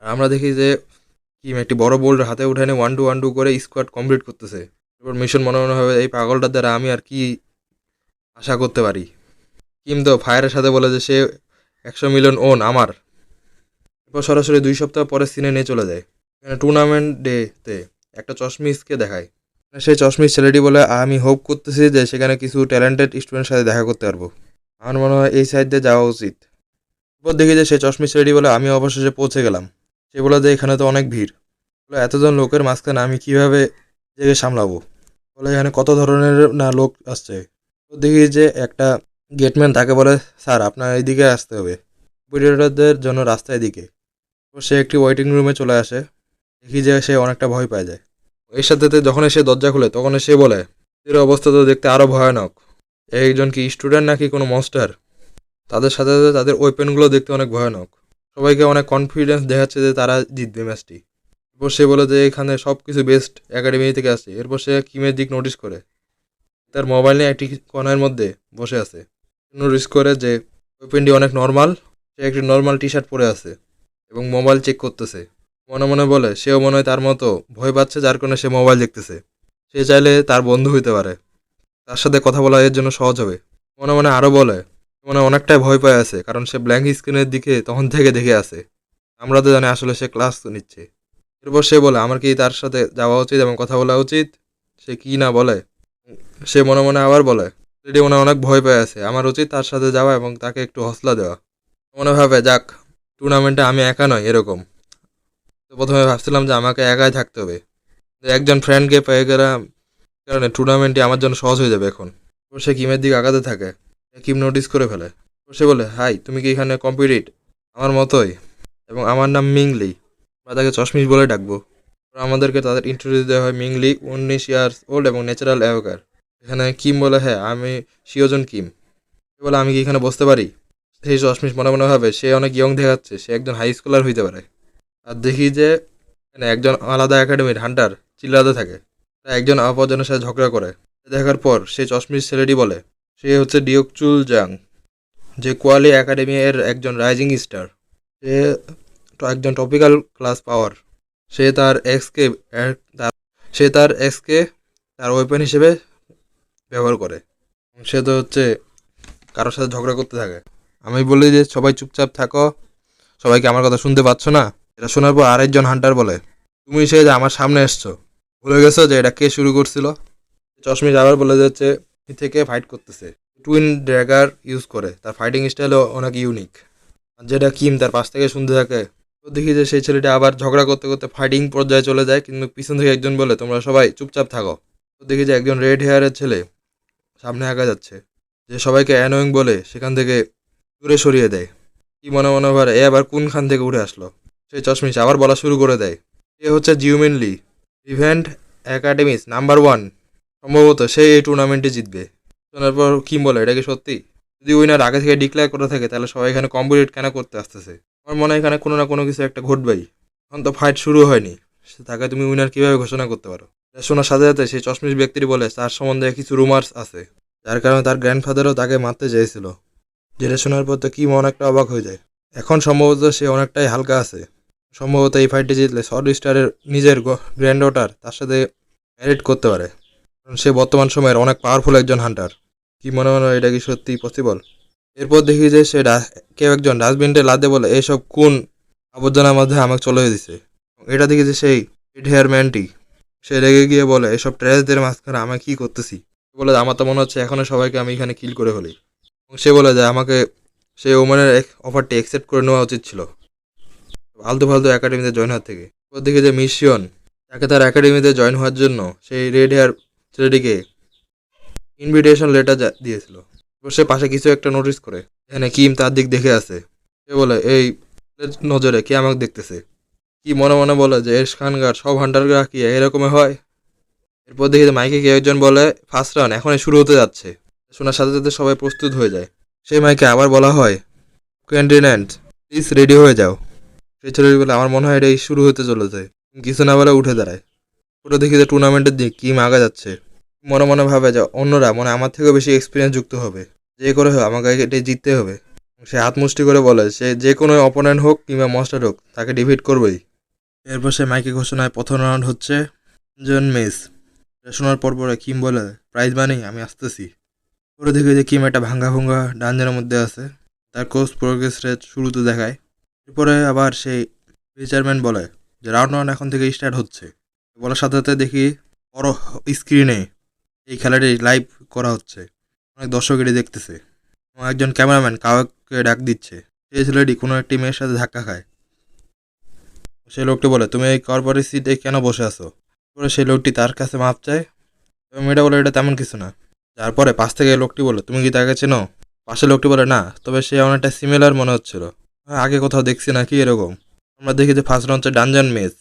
Speaker 1: আর আমরা দেখি যে কিম একটি বড় বোল্ড হাতে উঠে এনে 1-2 করে স্কোয়াড কমপ্লিট করতেছে। এরপর মিশন মনে মনে হবে এই পাগলটার দ্বারা আমি আর কি আশা করতে পারি। কিম তো ফায়ারের সাথে বলে যে সে 100 মিলিয়ন ওন আমার। এরপর সরাসরি 2 সপ্তাহ পরে সিনে নিয়ে চলে যায়। এখানে টুর্নামেন্ট ডেতে একটা চশমিসকে দেখায়। সেই চশমিস ছেলেটি বলে আমি হোপ করতেছি যে সেখানে কিছু ট্যালেন্টেড স্টুডেন্টের সাথে দেখা করতে পারবো। আমার মনে হয় এই সাইড দিয়ে যাওয়া উচিত। এরপর দেখি যে সেই চশমিস ছেলেটি বলে আমি অবশেষে পৌঁছে গেলাম। সে বলে যে এখানে তো অনেক ভিড়। বলে এতজন লোকের মাঝখানে আমি কিভাবে নিজেকে সামলাবো। বলে এখানে কত ধরনের না লোক আসছে। তো দেখি যে একটা গেটম্যান তাকে বলে স্যার আপনার এইদিকে আসতে হবে কম্পিউটারদের জন্য রাস্তা এদিকে। তো সে একটি ওয়েটিং রুমে চলে আসে। দেখি যে সে অনেকটা ভয় পায় যায়। এর সাথে যখন সে দরজা খুলে তখন সে বলে এর অবস্থা তো দেখতে আরও ভয়ানক। একজন কি স্টুডেন্ট নাকি কোনো মনস্টার? তাদের সাথে সাথে তাদের ওয়েপেনগুলো দেখতে অনেক ভয়ানক। সবাইকে অনেক কনফিডেন্স দেখাচ্ছে যে তারা জিতবে ম্যাচটি। এরপর সে বলে যে এখানে সব কিছু বেস্ট একাডেমি থেকে আসছে। এরপর সে কিমের দিক নোটিস করে তার মোবাইল নিয়ে একটি কর্নারের মধ্যে বসে আছে। নোটিস করে যে ওয়েপেনটি অনেক নর্মাল। সে একটি নর্মাল টি শার্ট পরে আছে এবং মোবাইল চেক করতেছে। মনে মনে বলে সেও মনে হয় তার মতো ভয় পাচ্ছে যার কারণে সে মোবাইল দেখতেছে। সে চাইলে তার বন্ধু হইতে পারে, তার সাথে কথা বলা এর জন্য সহজ হবে। মনে মনে আরও বলে মনে অনেকটাই ভয় পায় আছে কারণ সে ব্ল্যাঙ্ক স্ক্রিনের দিকে তখন থেকে দেখে আছে। আমরা তো জানি আসলে সে ক্লাস নিচ্ছে। এরপর সে বলে আমার কি তার সাথে যাওয়া উচিত এবং কথা বলা উচিত? সে কি না বলে। সে মনে মনে আবার বলে সেটি মনে অনেক ভয় পেয়ে আছে, আমার উচিত তার সাথে যাওয়া এবং তাকে একটু হসলা দেওয়া। মনে ভাবে যাক টুর্নামেন্টে আমি একা নয় এরকম। তো প্রথমে ভাবছিলাম যে আমাকে একাই থাকতে হবে, একজন ফ্রেন্ডকে পেয়ে গেলাম কারণে টুর্নামেন্টটি আমার জন্য সহজ হয়ে যাবে এখন। তো সে কিমের দিকে আগাতে থাকে। কিম নোটিস করে ফেলে। তো সে বলে হাই তুমি কি এখানে কম্পিটিট আমার মতোই এবং আমার নাম মিংলি, আমরা তাকে চশমিশ বলে ডাকবো। আমাদেরকে তাদের ইন্ট্রোডিউস দেওয়া হয় মিংলি 19 ইয়ার্স ওল্ড এবং ন্যাচারাল অ্যাওয়াকার। এখানে কিম বলে হ্যাঁ আমি শিওজন কিম। সে বলে আমি কি এখানে বসতে পারি? সেই চশমিশ মনে মনে ভাবে সে অনেক ইয়ং দেখাচ্ছে, সে একজন হাই স্কুলার হইতে পারে। আর দেখি যে এখানে একজন আলাদা একাডেমির হান্টার চিল্লাতে থাকে, একজন অপরজনের সাথে ঝগড়া করে। দেখার পর সেই চশমিশ ছেলেটি বলে সে হচ্ছে ডিওকচুল জাং, যে কোয়ালি একাডেমি এর একজন রাইজিং স্টার। সে একজন টপিক্যাল ক্লাস পাওয়ার। সে তার এক্সকে তার ওয়েপেন হিসেবে ব্যবহার করে। সে তো হচ্ছে কারোর সাথে ঝগড়া করতে থাকে। আমি বলি যে সবাই চুপচাপ থাকো, সবাইকে আমার কথা শুনতে পাচ্ছ না? এটা শোনার পর আরেকজন হান্টার বলে তুমি সে যে আমার সামনে এসছো ভুলে গেছো যে এটা কে শুরু করছিল? চশমিশ আবার বলে যাচ্ছে থেকে ফাইট করতেছে, টুইন ড্র্যাগার ইউজ করে, তার ফাইটিং স্টাইলও অনেক ইউনিক। যেটা কিম তার পাশ থেকে শুনতে থাকে। তো দেখি যে সেই ছেলেটা আবার ঝগড়া করতে করতে ফাইটিং পর্যায়ে চলে যায়, কিন্তু পিছন থেকে একজন বলে তোমরা সবাই চুপচাপ থাকো। তো দেখি যে একজন রেড হেয়ারের ছেলে সামনে আগা যাচ্ছে, যে সবাইকে অ্যানোয়িং বলে সেখান থেকে দূরে সরিয়ে দেয়। কি মনে মনে ভাবে এ আবার কোনখান থেকে উঠে আসলো? সেই চশমিশ আবার বলা শুরু করে দেয় এ হচ্ছে জিউমিন লি, ইভেন্ট একাডেমিস নাম্বার 1। সম্ভবত সে এই টুর্নামেন্টে জিতবে। শোনার পর কিম বলে এটা কি সত্যি? যদি উইনার আগে থেকে ডিক্লেয়ার করে থাকে তাহলে সবাই এখানে কম্পিটিট কেন করতে আসতেছে? আমার মনে হয় এখানে কোনো না কোনো কিছু একটা ঘটবেই। এখন তো ফাইট শুরু হয়নি, তাকে তুমি উইনার কীভাবে ঘোষণা করতে পারো? এটা শোনার সাথে সাথে সেই চশমিশ ব্যক্তিটি বলে তার সম্বন্ধে কিছু রুমার্স আছে, যার কারণে তার গ্র্যান্ডফাদারও তাকে মারতে চেয়েছিল। যেটা শোনার পর তো কিম অনেকটা অবাক হয়ে যায়। এখন সম্ভবত সে অনেকটাই হালকা আছে। সম্ভবত এই ফাইটটি জিতলে সল্ট স্টারের নিজের গ্র্যান্ড ডটার তার সাথে ম্যারিড করতে পারে, কারণ সে বর্তমান সময়ের অনেক পাওয়ারফুল একজন হান্টার। কি মনে মনে এটা কি সত্যি পসিবল? এরপর দেখি যে সে কেউ একজন ডাস্টবিনটে লাদে বলে এইসব কোন আবর্জনার মধ্যে আমাকে চলে দিছে। এটা দেখি যে সেই রেড হেয়ার ম্যানটি, সে রেগে গিয়ে বলে এসব ট্র্যাশদের মাঝখানে আমি কি করতেছি। বলে আমার তো মনে হচ্ছে এখনও সবাইকে আমি এখানে কিল করে ফেলি। এবং সে বলে যে আমাকে সেই ওমানের অফারটি অ্যাকসেপ্ট করে নেওয়া উচিত ছিল আলতু ফালতু একাডেমিতে জয়েন হওয়ার থেকে। ওর দিকে যে মিশন তাকে তার একাডেমিতে জয়েন হওয়ার জন্য সেই রেড হেয়ার ছেলেটিকে ইনভিটেশন লেটার দিয়েছিল। সে পাশে কিছু একটা নোটিস করে এখানে কিম তার দিক দেখে আছে। সে বলে এই নজরে কে আমাকে দেখতেছে। কি মনে মনে বলে যে এখানকার সব হান্টাররা কি এরকমই হয়। এরপর দেখি যে মাইকে কেউ একজন বলে ফার্স্ট রাউন্ড এখনই শুরু হতে যাচ্ছে। শোনার সাথে সাথে সবাই প্রস্তুত হয়ে যায়। সেই মাইকে আবার বলা হয় ক্যান্ডিডেন্ট প্লিজ রেডি হয়ে যাও। সেই ছেলেটি বলে আমার মনে হয় এটাই শুরু হতে চলেছে। কিছু না বলে উঠে দাঁড়ায়। ওটা দেখি যে টুর্নামেন্টের দিক কিম আগা যাচ্ছে। মনে মনে ভাবে যে অন্যরা মনে আমার থেকেও বেশি এক্সপিরিয়েন্স যুক্ত হবে, যে করে হোক আমাকে এটাই জিততে হবে। সে হাত মুষ্টি করে বলে সে যে কোনো অপোনেন্ট হোক কিংবা মস্টার হোক তাকে ডিফিট করবেই। এরপর সে মাইকে ঘোষণায় প্রথম রাউন্ড হচ্ছে জন মেস। শোনার পর পরে কিম বলে প্রাইজ মানি আমি আসতেছি। পরে দেখে যে কিম একটা ভাঙ্গা ভুঙ্গা ডাঞ্জনের মধ্যে আছে। তার কোর্স প্রোগ্রেস রেট শুরুতে দেখায়। এরপরে আবার সেই চেয়ারম্যান বলে যে রাউন্ড ওয়ান এখন থেকে স্টার্ট হচ্ছে। বলার সাথে সাথে দেখি বড় স্ক্রিনে এই খেলাটি লাইভ করা হচ্ছে। অনেক দর্শক এটি দেখতেছে এবং একজন ক্যামেরাম্যান কাউকে ডাক দিচ্ছে। সেই ছেলেটি কোনো একটি মেয়ের সাথে ধাক্কা খায়। সেই লোকটি বলে তুমি এই কর্পোরেট সিটে কেন বসে আছো। পরে সেই লোকটি তার কাছে মাপ চায় এবং মেয়েটা বলে এটা তেমন কিছু না। তারপরে পাশ থেকে লোকটি বলে তুমি কি তাকে চেনো। পাশের লোকটি বলে না, তবে সে অনেকটা সিমিলার মনে হচ্ছিল, আগে কোথাও দেখছি নাকি এরকম। আমরা দেখি যে ফার্স্ট রাউন্ড হচ্ছে ডানজন মেজ।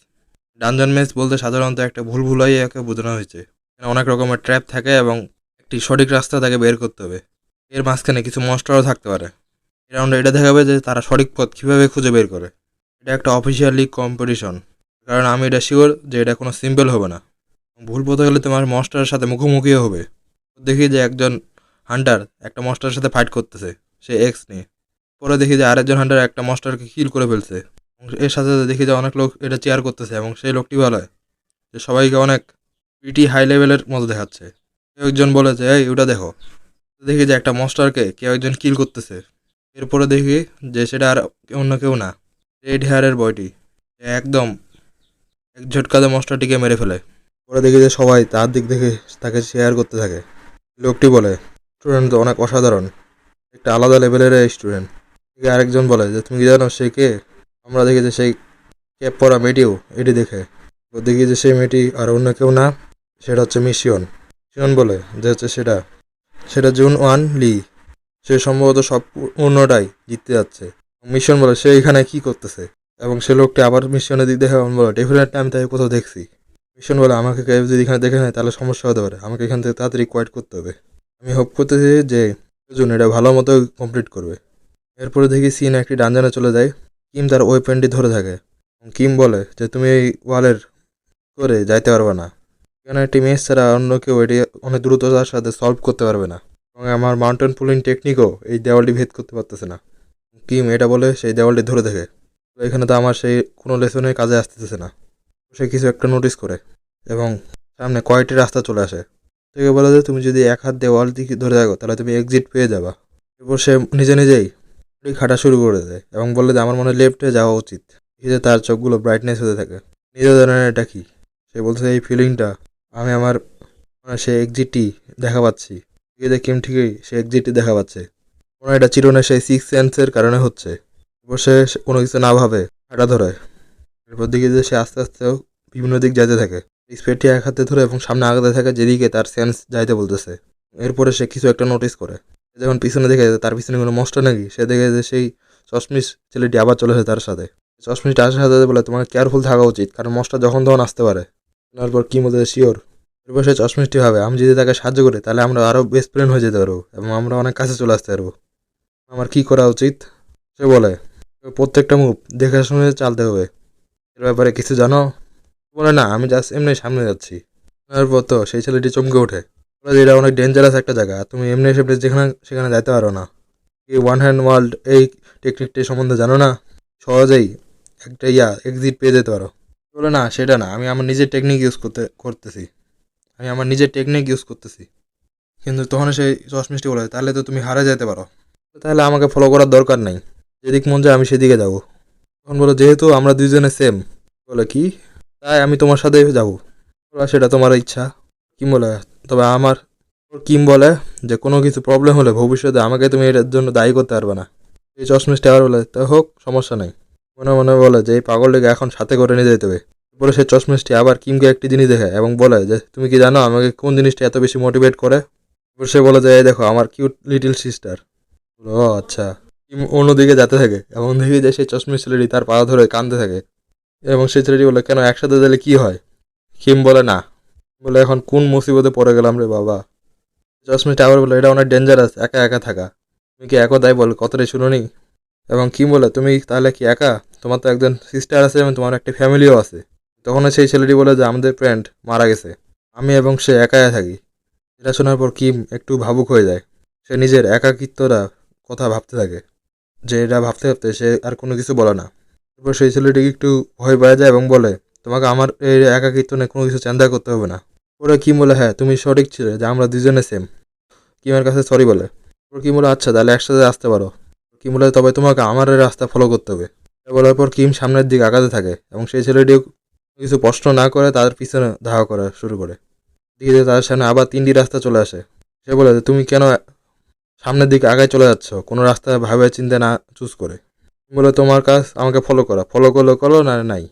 Speaker 1: ডানজন মেজ বলতে সাধারণত একটা ভুল ভুলাইয়াকে বোঝানো হয়েছে। এখানে অনেক রকমের ট্র্যাপ থাকে এবং একটি সঠিক রাস্তা তাকে বের করতে হবে। এর মাঝখানে কিছু মনস্টারও থাকতে পারে। এই রাউন্ডে এটা দেখাবে যে তারা সঠিক পথ কীভাবে খুঁজে বের করে। এটা একটা অফিসিয়াল লিগ কম্পিটিশন, কারণ আমি এটা শিওর যে এটা কোনো সিম্পল হবে না। ভুল পথে গেলে তোমার মনস্টারের সাথে মুখোমুখিও হবে। দেখি যে একজন হান্টার একটা মনস্টারের সাথে ফাইট করতেছে, সে এক্স নিয়ে। পরে দেখি যে আরেকজন হান্টার একটা মনস্টারকে কিল করে ফেলছে। এর সাথে সাথে দেখি যে অনেক লোক এটা চেয়ার করতেছে এবং সেই লোকটি বলে যে সবাইকে অনেক পিটি হাই লেভেলের মতো দেখাচ্ছে। কেউ একজন বলে যে এই ওটা দেখো। দেখি যে একটা মনস্টারকে কেউ একজন কিল করতেছে। এরপরে দেখি যে সেটা আর অন্য কেউ না, রেড হেয়ারের বয়টি একদম এক ঝটকাতে মনস্টারটিকে মেরে ফেলে। পরে দেখি যে সবাই তার দিক দেখে তাকে শেয়ার করতে থাকে। লোকটি বলে স্টুডেন্ট তো অনেক অসাধারণ, একটা আলাদা লেভেলের স্টুডেন্ট। আরেকজন বলে যে তুমি কি জানো সে কে। আমরা দেখি যে সেই ক্যাপ পরা মেয়েটিও এটি দেখে। দেখি যে সেই মেয়েটি আর অন্য কেউ না, সেটা হচ্ছে মিশন। মিশন বলে যে হচ্ছে সেটা জুন ওয়ান লি। সে সম্ভবত সব অন্যটাই জিততে যাচ্ছে। মিশন বলে সে এখানে কি করতেছে, এবং সে লোকটি আবার মিশনের দিক দেখে বলে ডেফিনেটলি আমি তাকে কোথাও দেখছি। মিশন বলে আমাকে কেউ যদি এখানে দেখে নেয় তাহলে সমস্যা হতে পারে, আমাকে এখান থেকে তাড়াতাড়ি কোয়াইট করতে হবে। আমি হোপ করতেছি যে জুন এটা ভালো মতো কমপ্লিট করবে। এরপরে দেখি সিন একটি ডানজানে চলে যায়। কিম তার ওয়েপেনটি ধরে থাকে। কিম বলে যে তুমি এই ওয়ালের করে যাইতে পারবে না, এখানে একটি মেস ছাড়া অন্য কেউ এটি অনেক দ্রুততার সাথে সলভ করতে পারবে না, এবং আমার মাউন্টেন পুলিং টেকনিকও এই দেওয়ালটি ভেদ করতে পারতেছে না। কিম এটা বলে সেই দেওয়ালটি ধরে দেখে এখানে তো আমার সেই কোনো লেসনের কাজে আসতেছে না। সে কিছু একটা নোটিস করে এবং সামনে কয়েকটি রাস্তা চলে আসে। থেকে বলে যে তুমি যদি এক হাত দেওয়াল দিকে ধরে থাকো তাহলে তুমি এক্সিট পেয়ে যাবা। এরপর সে নিজেই খাটা শুরু করে দেয় এবং বলে যে আমার মনে হয় লেফটে যাওয়া উচিত। যে তার চোখগুলো ব্রাইটনেস হতে থাকে। নিজে জানেন এটা কি। সে বলছে এই ফিলিংটা আমি আমার সে এক্সিটটি দেখা পাচ্ছি। কিম ঠিকই সে এক্সিটটি দেখা পাচ্ছে। কোনো এটা চিরনে সেই সিক্স সেন্সের কারণে হচ্ছে। এরপর সে কোনো কিছু না ভাবে হাঁটা ধরে। এরপর দিকে যে সে আস্তে আস্তেও বিভিন্ন দিক যাইতে থাকে। স্পেডটি এক হাতে ধরে এবং সামনে আগাতে থাকে যেদিকে তার সেন্স যাইতে বলতেছে। এরপরে সে কিছু একটা নোটিস করে। যখন পিছনে দেখে তার পিছনে কোনো মস্ত নাকি, সে দেখে যে সেই চশমিশ ছেলেটি আবার চলে আসে তার সাথে। চশমিশটা আসার সাথে বলে তোমাকে কেয়ারফুল থাকা উচিত, কারণ মশটা যখন তখন আসতে পারে। তারপর কি মধ্যে শিওর। এরপর সে চশমিশটি ভাবে আমি যদি তাকে সাহায্য করি তাহলে আমরা আরও বেস্ট ফ্রেন্ড হয়ে যেতে পারবো এবং আমরা অনেক কাছে চলে আসতে পারবো। আমার কি করা উচিত। সে বলে প্রত্যেকটা মুভ দেখে শুনে চালতে হবে। এর ব্যাপারে কিছু জানো। বলে না, আমি জাস্ট এমনি সামনে যাচ্ছি। তারপর তো সেই ছেলেটি চমকে ওঠে, বলে যে এটা অনেক ডেঞ্জারাস একটা জায়গা, আর তুমি এমনি এসে যেখানে সেখানে যাইতে পারো না। এই ওয়ান হ্যান্ড ওয়ার্ল্ড এই টেকনিকটি সম্বন্ধে জানো না? সহজেই একটা এক্সিট পেয়ে যেতে পারো। বলে না, সেটা না, আমি আমার নিজের টেকনিক করতেছি, আমি আমার নিজের টেকনিক ইউজ করতেছি। কিন্তু তখন সেই চশমিশটি বলে, তাহলে তো তুমি হারে যেতে পারো, তাহলে আমাকে ফলো করার দরকার নেই, যেদিক মন যায় আমি সেদিকে যাবো। তখন বলো, যেহেতু আমরা দুইজনে সেম। বলে কি, তাই আমি তোমার সাথে যাবো। সেটা তোমার ইচ্ছা। কিম বলে, তবে আমার কিম বলে যে কোনো কিছু প্রবলেম হলে ভবিষ্যতে আমাকে তুমি এটার জন্য দায়ী করতে পারবে না। এই চশমিশটি আবার বলে, তা হোক, সমস্যা নেই। মনে মনে বলে যে এই পাগলটিকে এখন সাথে করে নিয়ে যেতে হবে। এরপরে সেই চশমিশটি আবার কিমকে একটি জিনিস দেখে এবং বলে যে তুমি কি জানো আমাকে কোন জিনিসটা এত বেশি মোটিভেট করে? এরপর সে বলে যে এই দেখো আমার কিউট লিটল সিস্টার। ও আচ্ছা। কিম অন্যদিকে যেতে থাকে এবং দেখি যে সেই চশমিশ ছেলেটি তার পা ধরে কাঁদতে থাকে এবং সেই ছেলেটি বলে, কেন, একসাথে দিলে কি হয়? কিম বলে না, বলে এখন কোন মুসিবতে পড়ে গেলাম রে বাবা। চশমিশটা আবার বলে, এটা অনেক ডেঞ্জারাস একা একা থাকা, তুমি কি একদাই বল কথাটাই শুনোনি? এবং কিম বলে, তুমি তাহলে কি একা? তোমার তো একজন সিস্টার আছে এবং তোমার একটা ফ্যামিলিও আছে। তখন সেই ছেলেটি বলে যে আমাদের ফ্রেন্ড মারা গেছে, আমি এবং সে একাই থাকি। এটা শোনার পর কিম একটু ভাবুক হয়ে যায়। সে নিজের একাকিত্বটা কথা ভাবতে থাকে, যে এটা ভাবতে ভাবতে সে আর কোনো কিছু বলে না। এরপর সেই ছেলেটি একটু ভয় পেয়ে যায় এবং বলে, তোমাকে আমার এই একাকিত্ব নিয়ে কোনো কিছু চিন্তা করতে হবে না। ওরা কিম বলে, হ্যাঁ তুমি সঠিক ছিলে যে আমরা দুজনে সেম। কিমের কাছে সরি বলে। ওর কিম বলে, আচ্ছা তাহলে একসাথে আসতে পারো। কিম বলে, তবে তোমাকে আমার এই রাস্তা ফলো করতে হবে। বলার পর কিম সামনের দিকে আগাতে থাকে এবং সেই ছেলেটিও কিছু প্রশ্ন না করে তাদের পিছনে ধাওয়া করা শুরু করে। ধীরে তাদের সামনে আবার 3টি রাস্তা চলে আসে। সে বলে যে তুমি কেন সামনের দিকে আগায় চলে যাচ্ছ কোনো রাস্তা ভাবে চিন্তা না চুজ করে? বলে, তোমার কাজ আমাকে ফলো করা, ফলো করলে করো না নাই।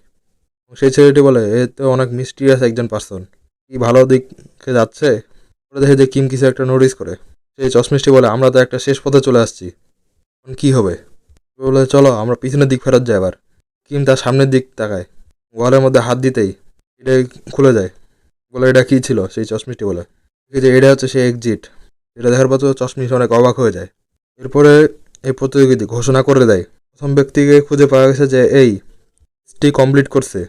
Speaker 1: সেই ছেলেটি বলে, এ তো অনেক মিস্টিরিয়াস একজন পার্সন, কি ভালো দিকে যাচ্ছে? বলে দেখে যে কিম কিছু একটা নোটিস করে। সেই চশমিশটি বলে, আমরা তো একটা শেষ পথে চলে আসছি, এখন কি হবে? বলে, চলো আমরা পিছনের দিক ফেরত যাই আবার। কিম তার সামনের দিক তাকায়, ওয়ালের মধ্যে হাত দিতেই এটাই খুলে যায়। বলে, এটা কি ছিল? সেই চশমিশটি বলে যে এটা হচ্ছে সেই এক্সিট। এটা দেখার পর তো চশমিশ অনেক অবাক হয়ে যায়। এরপরে এই প্রতিযোগিতা ঘোষণা করে দেয়, প্রথম ব্যক্তিকে খুঁজে পাওয়া গেছে যে টি কমপ্লিট করছে।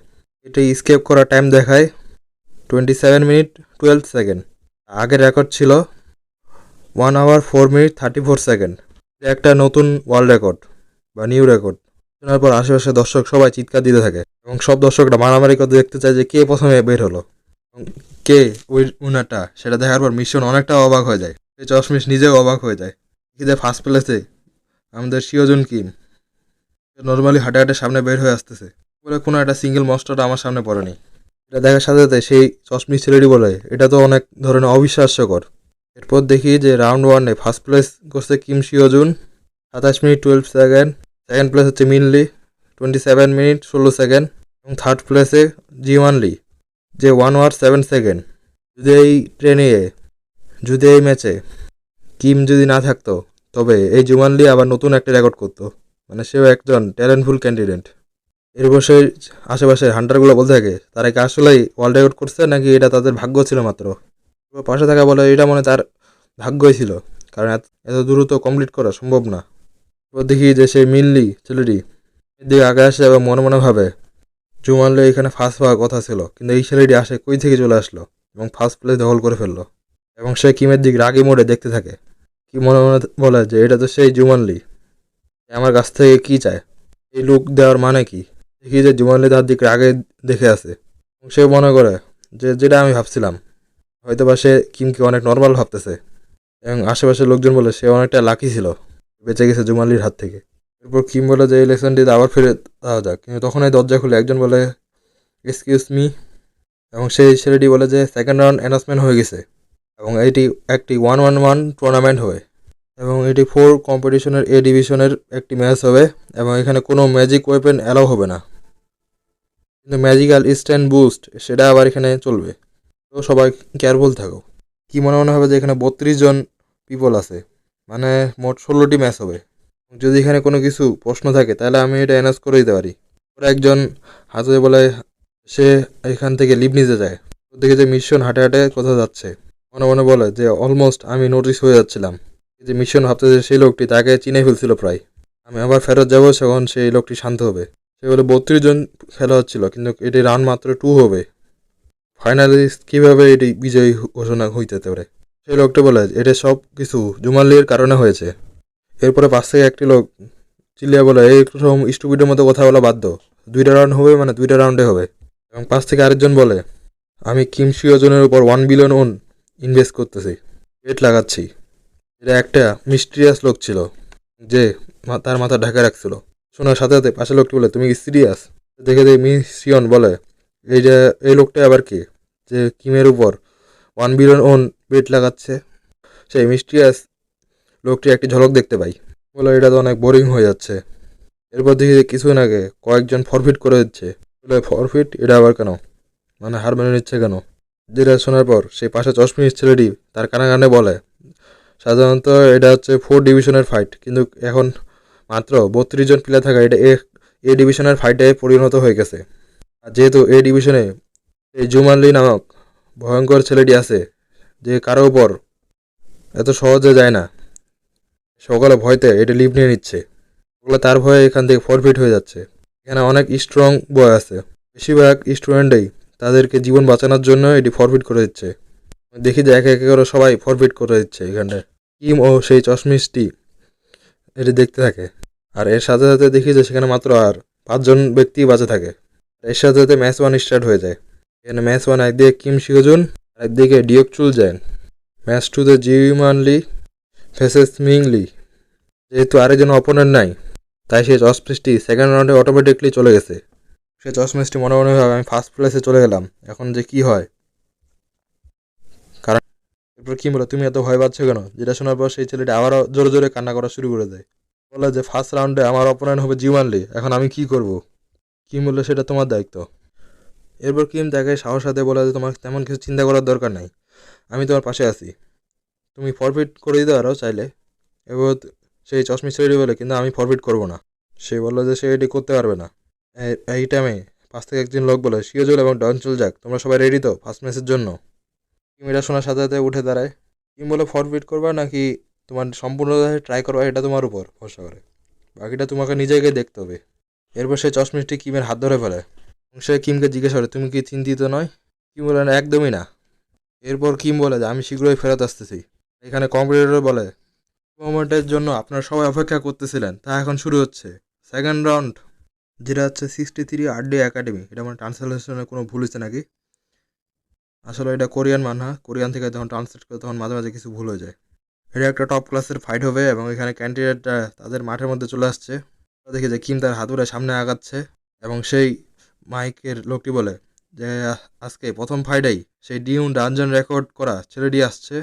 Speaker 1: এটি স্কেপ করার টাইম দেখায় 27 মিনিট 12 সেকেন্ড। আগের রেকর্ড ছিল 1 আওয়ার 4 মিনিট 34 সেকেন্ড। একটা নতুন ওয়ার্ল্ড রেকর্ড বা নিউ রেকর্ড। শোনার পর আশেপাশে দর্শক সবাই চিৎকার দিতে থাকে এবং সব দর্শকরা মারামারি করতে দেখতে চায় যে কে প্রথমে বের হলো এবং কে ওই উনারটা। সেটা দেখার পর মিশন অনেকটা অবাক হয়ে যায়, এই চশমিশ নিজেও অবাক হয়ে যায়। যে ফার্স্ট প্লেসে আমাদের শিওজুন কিম নর্মালি হাঁটে হাঁটে সামনে বের হয়ে আসতেছে, বলে কোনো একটা সিঙ্গেল মস্টারটা আমার সামনে পড়েনি। এটা দেখার সাথে সাথে সেই চশমিশ ছেলেটি বলে, এটা তো অনেক ধরনের অবিশ্বাস্যকর। এরপর দেখি যে রাউন্ড 1-এ ফার্স্ট প্লেস করছে কিম শিওজুন 27 মিনিট 12 সেকেন্ড। সেকেন্ড প্লেস হচ্ছে মিনলি 27 মিনিট 16 সেকেন্ড এবং থার্ড প্লেসে জিওয়ান লি যে 1 আওয়ার 7 সেকেন্ড। যদি এই ট্রেনে যদি এই ম্যাচে কিম যদি না থাকতো তবে এই জিওয়ান লি আবার নতুন একটা রেকর্ড করতো, মানে সেও একজন ট্যালেন্টফুল ক্যান্ডিডেট। এরপর সেই আশেপাশের হান্টারগুলো বলতে থাকে তারা কি আসলেই ওয়ার্ল্ড রেকর্ড করছে নাকি এটা তাদের ভাগ্য ছিল মাত্র। পাশে থাকা বলে, এটা মনে তার ভাগ্যই ছিল, কারণ এত দ্রুত কমপ্লিট করা সম্ভব না। এরপর দেখি যে সেই মিনলি ছেলেটি এদিকে আগে আসে এবং মনে মনে ভাবে জুমানলে এখানে ফার্স্ট হওয়ার কথা ছিল, কিন্তু এই ছেলেটি আসে কই থেকে চলে আসলো এবং ফার্স্ট প্লেস দখল করে ফেললো। এবং সে কিমের দিক রাগি মোড়ে দেখতে থাকে। কি মনে মনে বলে যে এটা তো সেই জুমানলি, আমার কাছ থেকে কি চায়, এই লুক দেওয়ার মানে কি? দেখি যে জুমানলি তার দিক রাগে দেখে আছে এবং সে মনে করে যে যেটা আমি ভাবছিলাম, হয়তো বা সে কিমকে অনেক নর্মাল ভাবতেছে। এবং আশেপাশের লোকজন বলে সে অনেকটা লাকি ছিল, বেঁচে গেছে জুমানলির হাত থেকে। এরপর কিম বলে যে এই লেসনটিতে আবার ফিরে দেওয়া যাক, কিন্তু তখন এই দরজা খুলে একজন বলে, এক্সকিউজ মি। এবং সেই ছেলেটি বলে যে সেকেন্ড রাউন্ড অ্যানাউন্সমেন্ট হয়ে গেছে এবং এটি একটি 1-on-1 টুর্নামেন্ট হবে এবং এটি 4 কম্পিটিশনের ডিভিশনের একটি ম্যাচ হবে এবং এখানে কোনো ম্যাজিক ওয়েপেন অ্যালাউ হবে না, কিন্তু ম্যাজিক্যাল স্ট্যান্ড বুস্ট সেটা আবার এখানে চলবে। তো সবাই কেয়ারফুল থাকো। কি মনে মনে হবে যে এখানে 32 জন পিপল আছে, মানে মোট 16টি ম্যাচ হবে। যদি এখানে কোনো কিছু প্রশ্ন থাকে তাহলে আমি এটা অ্যানাউন্স করে দিতে পারি। ওরা একজন হাতে বলে সে এখান থেকে লিভ নিতে যায়, দেখে যে মিশন হাঁটে হাঁটে কোথাও যাচ্ছে। মনে মনে বলে যে অলমোস্ট আমি নোটিস হয়ে যাচ্ছিলাম যে মিশন ভাবতে যে সেই লোকটি তাকে চিনে ফেলছিল প্রায়। আমি আবার ফেরত যাবো যখন সেই লোকটি শান্ত হবে। সে বলে 32 জন খেলা হচ্ছিল কিন্তু এটি রান মাত্র 2 হবে। ফাইনালিস্ট কীভাবে এটি বিজয়ী ঘোষণা হইতে পারে। সেই লোকটা বলে এটা সব কিছু জুমালির কারণে হয়েছে। এরপরে পাশ থেকে একটি লোক চিল্লিয়া বলে এই সব স্টুপিডের মতো কথা বলা বাধ্য, 2টা রাউন্ড হবে মানে 2টা রাউন্ডে হবে। এবং পাশ থেকে আরেকজন বলে আমি কিম শিওজনের উপর 1 বিলিয়ন ওন ইনভেস্ট করতেছি, রেট লাগাচ্ছি। এটা একটা মিস্টিরিয়াস লোক ছিল যে তার মাথা ঢাকা রাখছিল। শোনার সাথে সাথে পাশের লোকটি বলে তুমি কি সিরিয়াস? দেখে মিসিয়ন বলে এই লোকটা আবার কে যে কিমের উপর 1 বিলিয়ন ওন বেট লাগাচ্ছে। সেই মিস্টিরিয়াস লোকটি একটি ঝলক দেখতে পাই, বলে এটা তো অনেক বোরিং হয়ে যাচ্ছে। এরপর দেখি যে কিছুদিন আগে কয়েকজন ফরফিট করে দিচ্ছে, বলে ফরফিট এটা আবার কেন, মানে হার মেনে নিচ্ছে কেন? যেটা শোনার পর সেই পাশে চশমিস ছেলেটি তার কানে কানে বলে সাধারণত এটা হচ্ছে 4 ডিভিশনের ফাইট, কিন্তু এখন মাত্র 32 জন প্লেয়ার থাকা এটা এ ডিভিশনের ফাইটে পরিণত হয়ে গেছে। আর যেহেতু এ ডিভিশনে এই জুমানলি নামক ভয়ঙ্কর ছেলেটি আছে যে কারো উপর এত সহজে যায় না, সকলে ভয়তে এটা লিভ নিয়ে নিচ্ছে, ওগুলো তার ভয়ে এখান থেকে ফরফিট হয়ে যাচ্ছে। এখানে অনেক স্ট্রং বয় আছে, বেশিরভাগ স্টুডেন্টই তাদেরকে জীবন বাঁচানোর জন্য এটি ফরফিট করে দিচ্ছে। দেখি যে একে একে করে সবাই ফরফিট করে দিচ্ছে এখানটায়। কিম ও সেই চশমিসটি এটি দেখতে থাকে, আর এর সাথে সাথে দেখি যে সেখানে মাত্র আর 5 জন ব্যক্তি বাঁচে থাকে। এর সাথে সাথে ম্যাচ 1 স্টার্ট হয়ে যায়। এখানে ম্যাচ 1 একদিকে কিম শিওজুন, একদিকে ডিওক চুল জ্যাং। ম্যাচ 2তে জিউমানলি ফেসেস মিংলি। যেহেতু আরেকজন অপোনেন্ট নাই, তাই সেই চশমিসটি সেকেন্ড রাউন্ডে অটোমেটিকলি চলে গেছে। সেই চশমিসটি মনে মনে ভাবে আমি ফার্স্ট প্লেসে চলে গেলাম, এখন যে কি হয়। কারণ এরপর কি বলে তুমি এত ভয় পাচ্ছ কেন? যেটা শোনার পর সেই ছেলেটি আবারও জোরে জোরে কান্না করা শুরু করে দেয়, বলে যে ফার্স্ট রাউন্ডে আমার অপোনেন্ট হবে জিউমানলি, এখন আমি কি করব? কিম বললো সেটা তোমার দায়িত্ব। এরপর কিম তাকে সাহস সাথে বলে যে তোমার তেমন কিছু চিন্তা করার দরকার নাই, আমি তোমার পাশে আছি, তুমি ফরফিট করে দিতে পারো চাইলে। এবার সেই চশমি ছেলেটি বলে কিন্তু আমি ফরফিট করব না। সে বললো যে সে এটি করতে পারবে না। এই টাইমে পাশ থেকে একজন লোক বলে শিওজুল এবং ডনচুল যাক তোমরা সবাই রেডি তো ফার্স্ট ম্যাচের জন্য? কিম এটা শোনার সাথে সাথে উঠে দাঁড়ায়। কিম বলে ফরফিট করবা নাকি তোমার সম্পূর্ণ ট্রাই করবা, এটা তোমার উপর ভরসা করে, বাকিটা তোমাকে নিজেকে দেখতে হবে। এরপর সে চশমিসটি কিমের হাত ধরে ফেলে। সে কিমকে জিজ্ঞেস করে তুমি কি চিন্তিত নয়? কিম বলে না, একদমই না। এরপর কিম বলে যে আমি শীঘ্রই ফেরত আসতেছি। এখানে কম্পিটিটর বলে মোমেন্টের জন্য আপনারা সবাই অপেক্ষা করতেছিলেন তা এখন শুরু হচ্ছে সেকেন্ড রাউন্ড, যেটা হচ্ছে 63 RD একাডেমি। এটা মানে ট্রান্সলেশনের কোনো ভুল হচ্ছে নাকি? আসলে এটা কোরিয়ান মানহা, কোরিয়ান থেকে যখন ট্রান্সলেট করে তখন মাঝে মাঝে কিছু ভুল হয়ে যায়। এটা একটা টপ ক্লাসের ফাইট হবে এবং এখানে ক্যান্ডিডেটরা তাদের মাঠের মধ্যে চলে আসছে। দেখি যে কিম তার হাতুড়ে সামনে আগাচ্ছে এবং সেই মাইকের লোকটি বলে যে আজকে প্রথম ফাইটেই সেই ডানজন রেকর্ড করা ছেলেটি আসছে।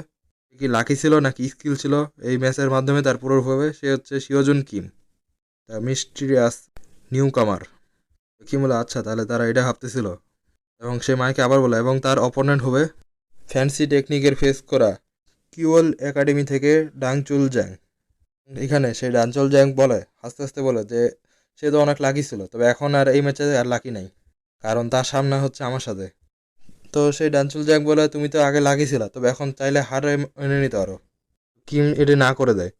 Speaker 1: কি লাকি ছিল নাকি স্কিল ছিল এই ম্যাচের মাধ্যমে তার প্রুফ হবে। সে হচ্ছে শিওজুন কিম, দ্য মিস্টিরিয়াস নিউ কামার। কিম বলে আচ্ছা তাহলে তারা এটা ভাবতেছিল। এবং সে মাইকে আবার বলে এবং তার অপোনেন্ট হবে ফ্যান্সি টেকনিকের ফেস করা কিওল একাডেমি থেকে ডাংচুল জ্যাং। এখানে সেই ডানচুল জ্যাং বলে আস্তে আস্তে বলে যে সে তো অনেক লাকি ছিল, তবে এখন আর এই ম্যাচে আর লাকি নাই, কারণ তার সামনে হচ্ছে আমার সাথে। তো সেই ডানচুল জ্যাং বলে তুমি তো আগে লাকি ছিল, তবে এখন চাইলে হারে মেনে নিতে পারো। কিম এটি না করে দেয়।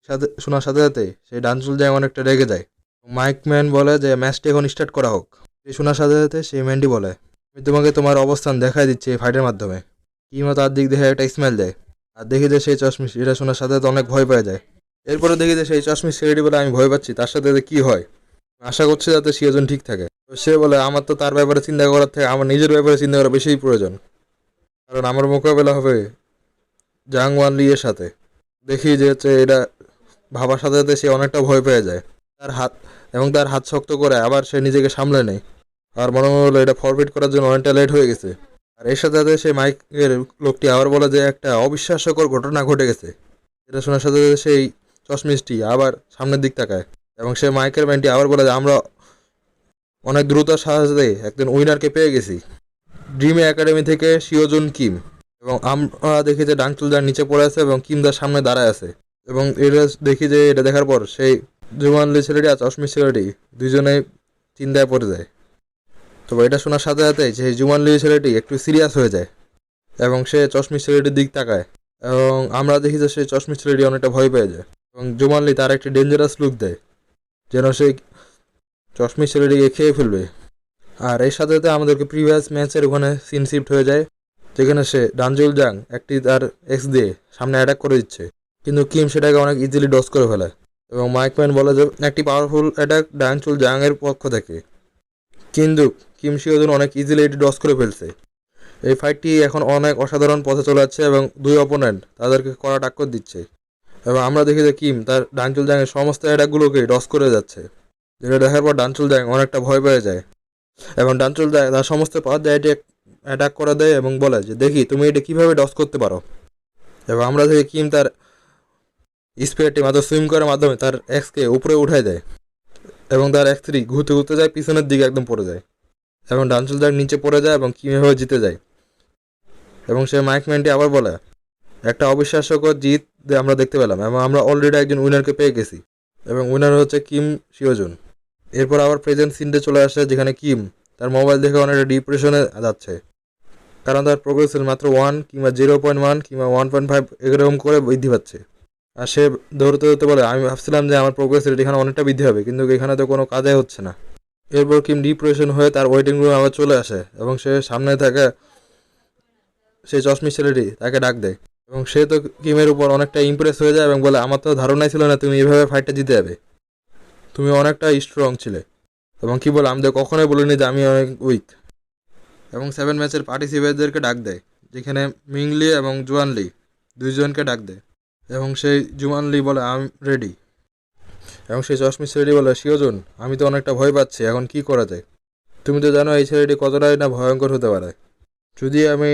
Speaker 1: সাথে শোনার সাথে সাথে সেই ডানচুল জ্যাং অনেকটা রেগে যায়। মাইক ম্যান বলে যে ম্যাচটি এখন স্টার্ট করা হোক। এই শোনার সাথে সাথে সেই ম্যানটি বলে আমি তোমাকে তোমার অবস্থান দেখাই দিচ্ছি এই ফাইটের মাধ্যমে। কিমও তার দিক দেখে একটা স্মেল দেয়, আর দেখি যে সেই চশমিশ এটা শোনার সাথে সাথে অনেক ভয় পেয়ে যায়। এরপরে দেখি যে সেই চশমিশ ছেলেটি বলে আমি ভয় পাচ্ছি, তার সাথে কি হয় আশা করছি যাতে সিওজন ঠিক থাকে। তো সে বলে আমার তো তার ব্যাপারে চিন্তা করার থেকে আমার নিজের ব্যাপারে চিন্তা করা বেশিই প্রয়োজন, কারণ আমার মোকাবেলা হবে জাং ওয়ান লি এর সাথে। দেখি যে হচ্ছে এটা ভাবার সাথে সাথে সে অনেকটা ভয় পেয়ে যায় তার হাত শক্ত করে আবার সে নিজেকে সামলে নেয়। আর মনে হলো এটা ফরফিট করার জন্য অনেকটা লেট হয়ে গেছে। আর এর সাথে সাথে সে মাইকের লোকটি আবার বলে যে একটা অবিশ্বাস্যকর ঘটনা ঘটে গেছে। এটা শোনার সাথে সাথে সেই চশমিশটি আবার সামনের দিক তাকায় এবং সে মাইকের ম্যানটি আবার বলে যে আমরা অনেক দ্রুত সাহায্যে একজন উইনারকে পেয়ে গেছি, ড্রিম একাডেমি থেকে শিওজুন কিম। এবং আমরা দেখি যে ডাংচুলদার নিচে পড়ে আছে এবং কিমদার সামনে দাঁড়ায় আছে। এবং এটা দেখি যে এটা দেখার পর সেই জুমানলি ছেলেটি আর চশমিশ ছেলেটি দুজনেই চিন্তায় পড়ে যায়। তবে এটা শোনার সাথে সাথে সেই জুমানলি ছেলেটি একটু সিরিয়াস হয়ে যায় এবং সে চশমিশ ছেলেটির দিক তাকায় এবং আমরা দেখি যে সেই চশমিশ ছেলেটি অনেকটা ভয় পেয়ে যায় এবং জুমানলি তার একটি ডেঞ্জারাস লুক দেয় যেন সেই চশমিশ ছেলেটিকে খেয়ে ফেলবে। আর এর সাথে সাথে আমাদেরকে প্রিভিয়াস ম্যাচের ওখানে সিন শিফট হয়ে যায়, যেখানে সে ডানজুল জাং একটি তার এক্স দিয়ে সামনে অ্যাটাক করে দিচ্ছে, কিন্তু কিম সেটাকে অনেক ইজিলি ডস করে ফেলে এবং মাইকম্যান বলে যে একটি পাওয়ারফুল অ্যাটাক ডানজুল জাং এর পক্ষ থেকে, কিন্তু কিম শিওজুন অনেক ইজিলি এটি ডস করে ফেলছে। এই ফাইটটি এখন অনেক অসাধারণ পথে চলে যাচ্ছে এবং দুই অপোনেন্ট তাদেরকে কড়া টাক্কর দিচ্ছে এবং আমরা দেখি যে কিম তার ডানচুল জাংয়ের সমস্ত অ্যাটাকগুলোকে ডস করে যাচ্ছে, যেটা দেখার পর ডানচুল জাং অনেকটা ভয় পেয়ে যায় এবং ডানচুল জাং তার সমস্ত পাওয়ার দিয়ে অ্যাটাক করে দেয় এবং বলে যে দেখি তুমি এটা কীভাবে ডস করতে পারো। এবং আমরা দেখি কিম তার স্পিয়ারটি মাত্র সুইম করার মাধ্যমে তার এক্সকে উপরে উঠায় দেয় এবং তার এক্স থ্রি ঘুরতে ঘুরতে যায় পিছনের দিকে একদম পড়ে যায় এবং ডানচুল জাং নিচে পড়ে যায় এবং কিভাবে জিতে যায়। এবং সে মাইকম্যানটি আবার বলে একটা অবিশ্বাস্যকর জিত আমরা দেখতে পেলাম এবং আমরা অলরেডি একজন উইনারকে পেয়ে গেছি এবং উইনার হচ্ছে কিম শিওজুন। এরপর আবার প্রেজেন্ট সিনটে চলে আসে, যেখানে কিম তার মোবাইল দেখে অনেকটা ডিপ্রেশনে যাচ্ছে, কারণ তার প্রোগ্রেসের মাত্র 1 কিংবা 0.1 কিংবা 1.5 এরকম করে বৃদ্ধি পাচ্ছে। আর সে দৌড়তে দৌড়তে বলে আমি ভাবছিলাম যে আমার প্রোগ্রেস রেট এখানে অনেকটা বৃদ্ধি হবে, কিন্তু এখানে তো কোনো কাজে হচ্ছে না। এরপর কিম ডিপ্রেশন হয়ে তার ওয়েটিং রুমে আবার চলে আসে এবং সে সামনে থাকা সেই চশমি ছেলেটি তাকে ডাক দেয় এবং সে তো কিমের উপর অনেকটা ইমপ্রেস হয়ে যায় এবং বলে আমার তো ধারণাই ছিল না তুমি এইভাবে ফাইটটা জিতে যাবে, তুমি অনেকটা স্ট্রং ছিলে। এবং কি বলে আমাদের কখনোই বলিনি যে আমি অনেক উইক। এবং 7 ম্যাচের পার্টিসিপেটদেরকে ডাক দেয়, যেখানে মিংলি এবং জুয়ানলি দুইজনকে ডাক দেয় এবং সেই জুয়ানলি বলে আই এম রেডি এবং সেই চশমি ছেলেটি বলে শিওজুন আমি তো অনেকটা ভয় পাচ্ছি, এখন কি করা যায়? তুমি তো জানো এই ছেলেটি কতটাই না ভয়ঙ্কর হতে পারে, যদি আমি